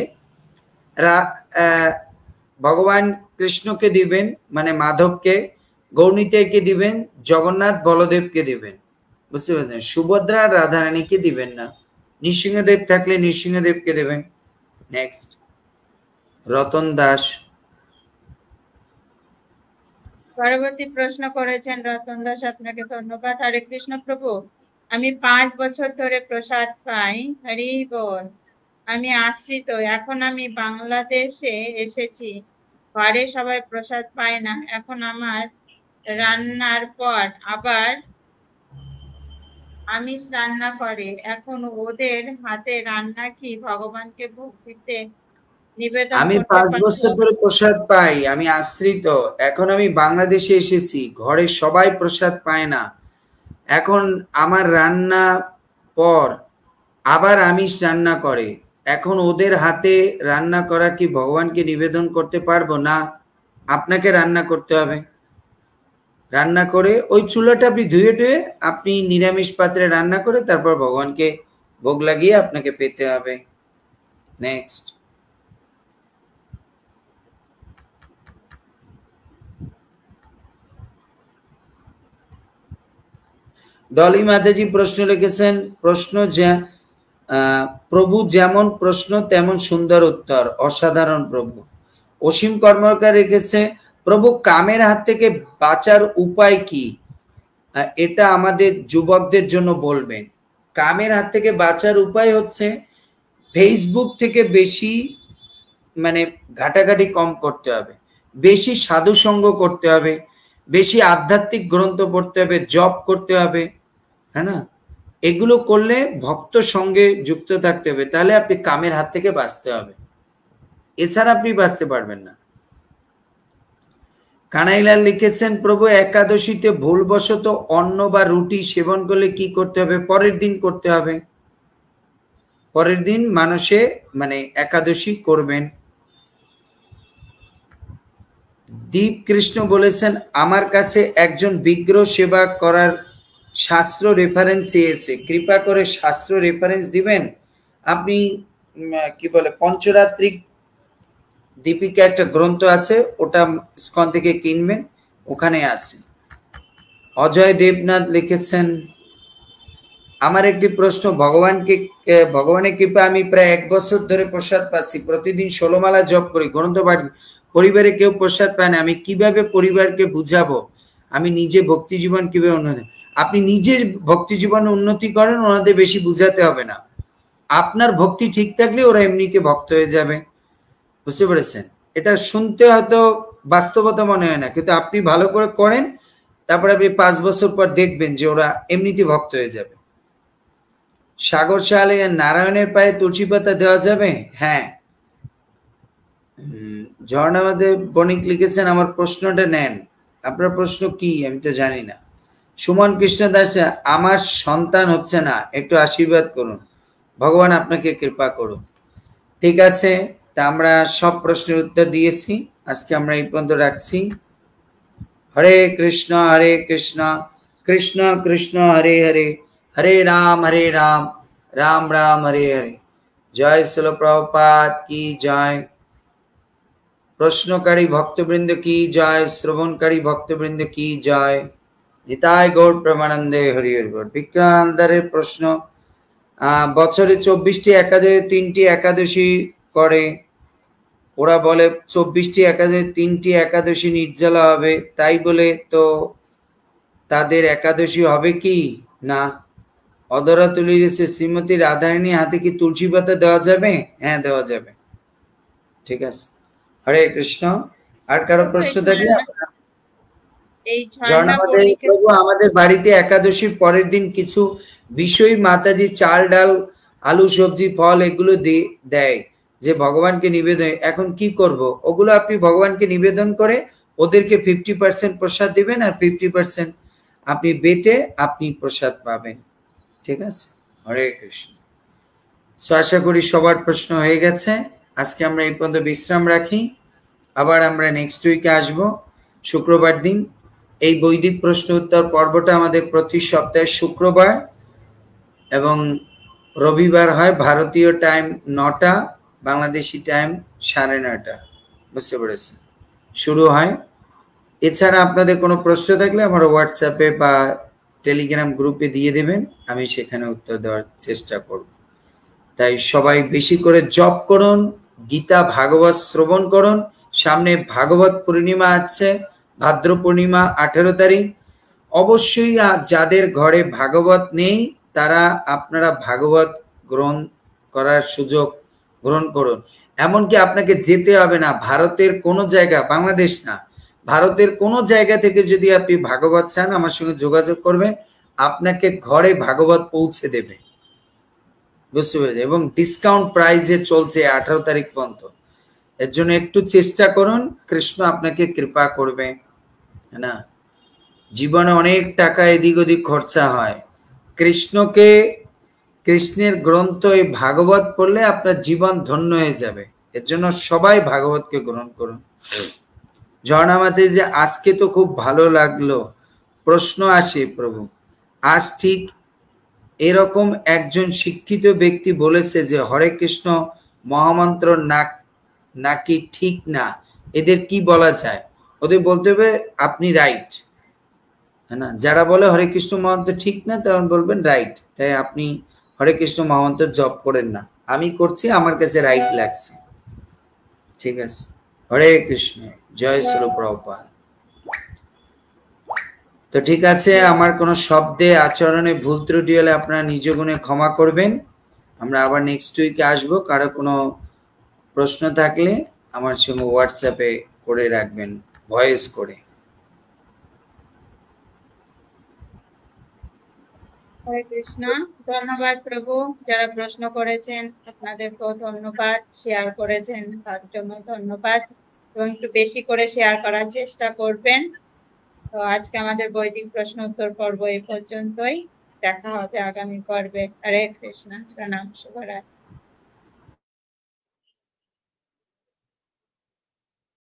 ভগবান কৃষ্ণকে দিবেন, মানে মাধবকে, গৌরনিতাইকে দিবেন, জগন্নাথ বলদেবকে দিবেন। বুঝতে পারছেন? সুভদ্রা আর রাধারানীকে দিবেন না। নৃসিংহদেব থাকলে নৃসিংহদেবকে দেবেন। নেক্সট, রতন দাস। পরবর্তী প্রশ্ন করেছেন রতন দাস, আপনাকে ধন্যবাদ। হরে কৃষ্ণ প্রভু, আমি 5 বছর ধরে প্রসাদ পাই। হরি বল। আমি আশ্রিত, এখন আমি বাংলাদেশে এসেছি, ঘরে সবাই প্রসাদ পায় না। এখন আমার রান্নার পর আবার আমিষ রান্না করে, এখন ওদের হাতে রান্না কি ভগবানকে ভক্তিতে নিবেদন আমি করতে 5 পারবো? বছর ধরে প্রসাদ পাই, আমি আশ্রিত, এখন আমি বাংলাদেশে এসেছি, ঘরে সবাই প্রসাদ পায় না। এখন আমার রান্না পর আবার আমিষ রান্না করে, এখন ওদের হাতে রান্না করা কি ভগবানকে নিবেদন করতে পারবো না? আপনাকে রান্না করতে হবে, রান্না করে ওই চুলাটা আপনি ধুয়ে টুয়ে আপনি নিরামিষ পাত্রে রান্না করে তারপর ভগবানকে ভোগ লাগিয়ে আপনাকে পেতে হবে। নেক্সট। ডলি মাতাজি প্রশ্ন লিখেছেন, প্রশ্ন যে প্রভু যেমন প্রশ্ন তেমন সুন্দর উত্তর, অসাধারণ প্রভু। অসীম কর্মকার রেখেছে, প্রভু কামের হাত থেকে বাঁচার উপায় কি? এটা আমাদের যুবকদের জন্য বলবেন। কামের হাত থেকে বাঁচার উপায় হচ্ছে ফেসবুক থেকে বেশি মানে ঘাটাঘাটি কম করতে হবে, বেশি সাধু সঙ্গ করতে হবে, বেশি আধ্যাত্মিক গ্রন্থ পড়তে হবে, জপ করতে হবে, হ্যাঁ না? এগুলো করলে ভক্ত সঙ্গে যুক্ত থাকতে হবে, তাহলে আপনি কামের হাত থেকে বাঁচতে হবে, এছাড়া আপনি বাঁচতে পারবেন না। কানাইলাল লিখেছেন, প্রভু একাদশীতে ভুলবশত অন্ন বা রুটি সেবন করলে কি করতে হবে? পরের দিন করতে হবে, পরের দিন মানুষে মানে একাদশী করবেন। দীপ কৃষ্ণ বলেছেন, আমার কাছে একজন বিগ্রহ সেবা করার শাস্ত্র রেফারেন্স চেয়েছে, কৃপা করে শাস্ত্র রেফারেন্স দিবেন। আপনি কি বলে পঞ্চরাত্রিক দীপিকা একটা গ্রন্থ আছে, ওটা স্কন থেকে কিনবেন, ওখানে আছে। অজয় দেবনাথ লিখেছেন, আমার একটি প্রশ্ন, ভগবানের কৃপা আমি প্রায় 1 বছর ধরে প্রসাদ পাচ্ছি, প্রতিদিন 16 মালা জপ করি, গ্রন্থ পাঠ, পরিবারে কেউ প্রসাদ পায় না, আমি কিভাবে পরিবারকে বুঝাবো আমি নিজে ভক্তি জীবন কিভাবে উন্নতি? আপনি নিজের ভক্তি জীবন উন্নতি করেন, ওনাদের বেশি বুঝাতে হবে না। আপনার ভক্তি ঠিক থাকলে ওরা এমনিতে ভক্ত হয়ে যাবে, বুঝতে পেরেছেন? এটা শুনতে হয়তো বাস্তবতা মনে হয় না, কিন্তু আপনি ভালো করে করেন, তারপরে আপনি 5 বছর পর দেখবেন যে ওরা এমনিতে ভক্ত হয়ে যাবে। সাগর শালে নারায়ণের পায়ে তুলসী পাতা দেওয়া যাবে? হ্যাঁ। ঝর্ণাবাদে বণিক লিখেছেন, আমার প্রশ্নটা নেন। আপনার প্রশ্ন কি আমি তো জানি না। সুমন কৃষ্ণ দাস, আমার সন্তান হচ্ছে না, একটু আশীর্বাদ করুন, ভগবান আপনাকে কৃপা করুন। ঠিক আছে, তা আমরা সব প্রশ্নের উত্তর দিয়েছি, আজকে আমরা এই পর্যন্ত রাখছি। হরে কৃষ্ণ কৃষ্ণ কৃষ্ণ হরে হরে, হরে রাম রাম রাম হরে হরে। জয় শিল প্রভুপাদ কি জয়, প্রশ্নকারী ভক্তবৃন্দ কি জয়, শ্রবণকারী ভক্তবৃন্দ কি জয়। নিতাই গৌর প্রেমানন্দে হরি হরি বল। বিক্রান্তারের প্রশ্ন, বছরে 24টি একাদশী 3টি একাদশী করে, ওরা বলে 24টি একাদশী 3টি একাদশী নির্জলা হবে, তাই বলে তো তাদের একাদশী হবে কি না? অধরা তুলি এসে শ্রীমতী রাধারানী হাতে কি তুলসী পাতা দেওয়া যাবে? হ্যাঁ, দেওয়া যাবে। ঠিক আছে, হরে কৃষ্ণ। আর কারো প্রশ্ন থাকলে প্রভু আমাদের বাড়িতে একাদশীর পরের দিন কিছু বিষয় মাতাজি চাল ডাল আলু সবজি ফল এগুলো দেয় যে ভগবানকে নিবেদন, এখন কি করব? ওগুলো আপনি ভগবানকে নিবেদন করে ওদেরকে 50% প্রসাদ দিবেন, আর 50% আপনি বেটে আপনি প্রসাদ পাবেন। ঠিক আছে, হরে কৃষ্ণ। আশা করি সবার প্রশ্ন হয়ে গেছে, আজকে আমরা এই পর্যন্ত বিশ্রাম রাখি, আবার আমরা নেক্সট উইকে আসব শুক্রবার দিন। এই বৈদিক প্রশ্ন উত্তর পর্বটা আমাদের প্রতি সপ্তাহে শুক্রবার এবং রবিবার হয়, ভারতীয় টাইম 9টা, বাংলাদেশি টাইম 9:30, বুঝতে পেরেছেন, শুরু হয়। এছাড়া আপনাদের কোনো প্রশ্ন থাকলে আমার হোয়াটসঅ্যাপে বা টেলিগ্রাম গ্রুপে দিয়ে দেবেন, আমি সেখানে উত্তর দেওয়ার চেষ্টা করব। তাই সবাই বেশি করে জপ করুন, গীতা ভাগবত শ্রবণ করুন, সামনে ভাগবত পূর্ণিমা আছে, ভাদ্র পূর্ণিমা 18 তারিখ। অবশ্যই যাদের ঘরে ভাগবত নেই তারা আপনারা ভাগবত গ্রহণ করার সুযোগ গ্রহণ করুন। এমনকি আপনাকে যেতে হবে না, ভারতের কোনো জায়গা, বাংলাদেশ না, ভারতের কোনো জায়গা থেকে যদি আপনি ভাগবত চান আমার সঙ্গে যোগাযোগ করবেন, আপনাকে ঘরে ভাগবত পৌঁছে দেবে, বুঝতে পেরেছি। এবং ডিসকাউন্ট প্রাইসে চলছে 18 তারিখ পর্যন্ত। এর জন্য একটু চেষ্টা করুন, কৃষ্ণ আপনাকে কৃপা করবে না। জীবনে অনেক টাকা এদিক ওদিক খরচা হয়, কৃষ্ণের গ্রন্থ এই ভাগবত পড়লে আপনার জীবন ধন্য হয়ে যাবে। এর জন্য সবাই ভাগবতকে গ্রহণ করুন। ঝর্ণা মাতে যে আজকে তো খুব ভালো লাগলো, প্রশ্ন আসে প্রভু, আজ ঠিক এরকম একজন শিক্ষিত ব্যক্তি বলেছে যে হরে কৃষ্ণ মহামন্ত্র নাকি ঠিক না, এদের কি বলা যায়? ওদের বলতে হবে আপনি রাইট, হ্যাঁ না? যারা বলে হরে কৃষ্ণ মহামন্ত্র ঠিক না তখন বলবেন রাইট, তাই আপনি হরে কৃষ্ণ মহামন্ত্র জপ করেন না, আমি করছি, আমার কাছে রাইট লাগছে, ঠিক আছে? হরে কৃষ্ণ, জয় শ্রী প্রভুপাদ। তো ঠিক আছে, আমার কোনো শব্দে আচরণে ভুল ত্রুটি হলে আপনারা নিজ গুণে ক্ষমা করবেন। আমরা আবার নেক্সট উইকে আসবো। কারো কোনো প্রশ্ন থাকলে আমার সঙ্গে হোয়াটসঅ্যাপে করে রাখবেন, ভয়েস করে। হরে কৃষ্ণ। ধন্যবাদ প্রভু, যারা প্রশ্ন করেছেন আপনাদেরকেও ধন্যবাদ, শেয়ার করেছেন তার জন্য ধন্যবাদ, এবং একটু বেশি করে শেয়ার করার চেষ্টা করবেন। তো আজকে আমাদের বৈদিক প্রশ্ন উত্তর পর্ব এই পর্যন্তই, দেখা হবে আগামী পর্বে। হরে কৃষ্ণ, প্রণাম, শুভরাত্রি।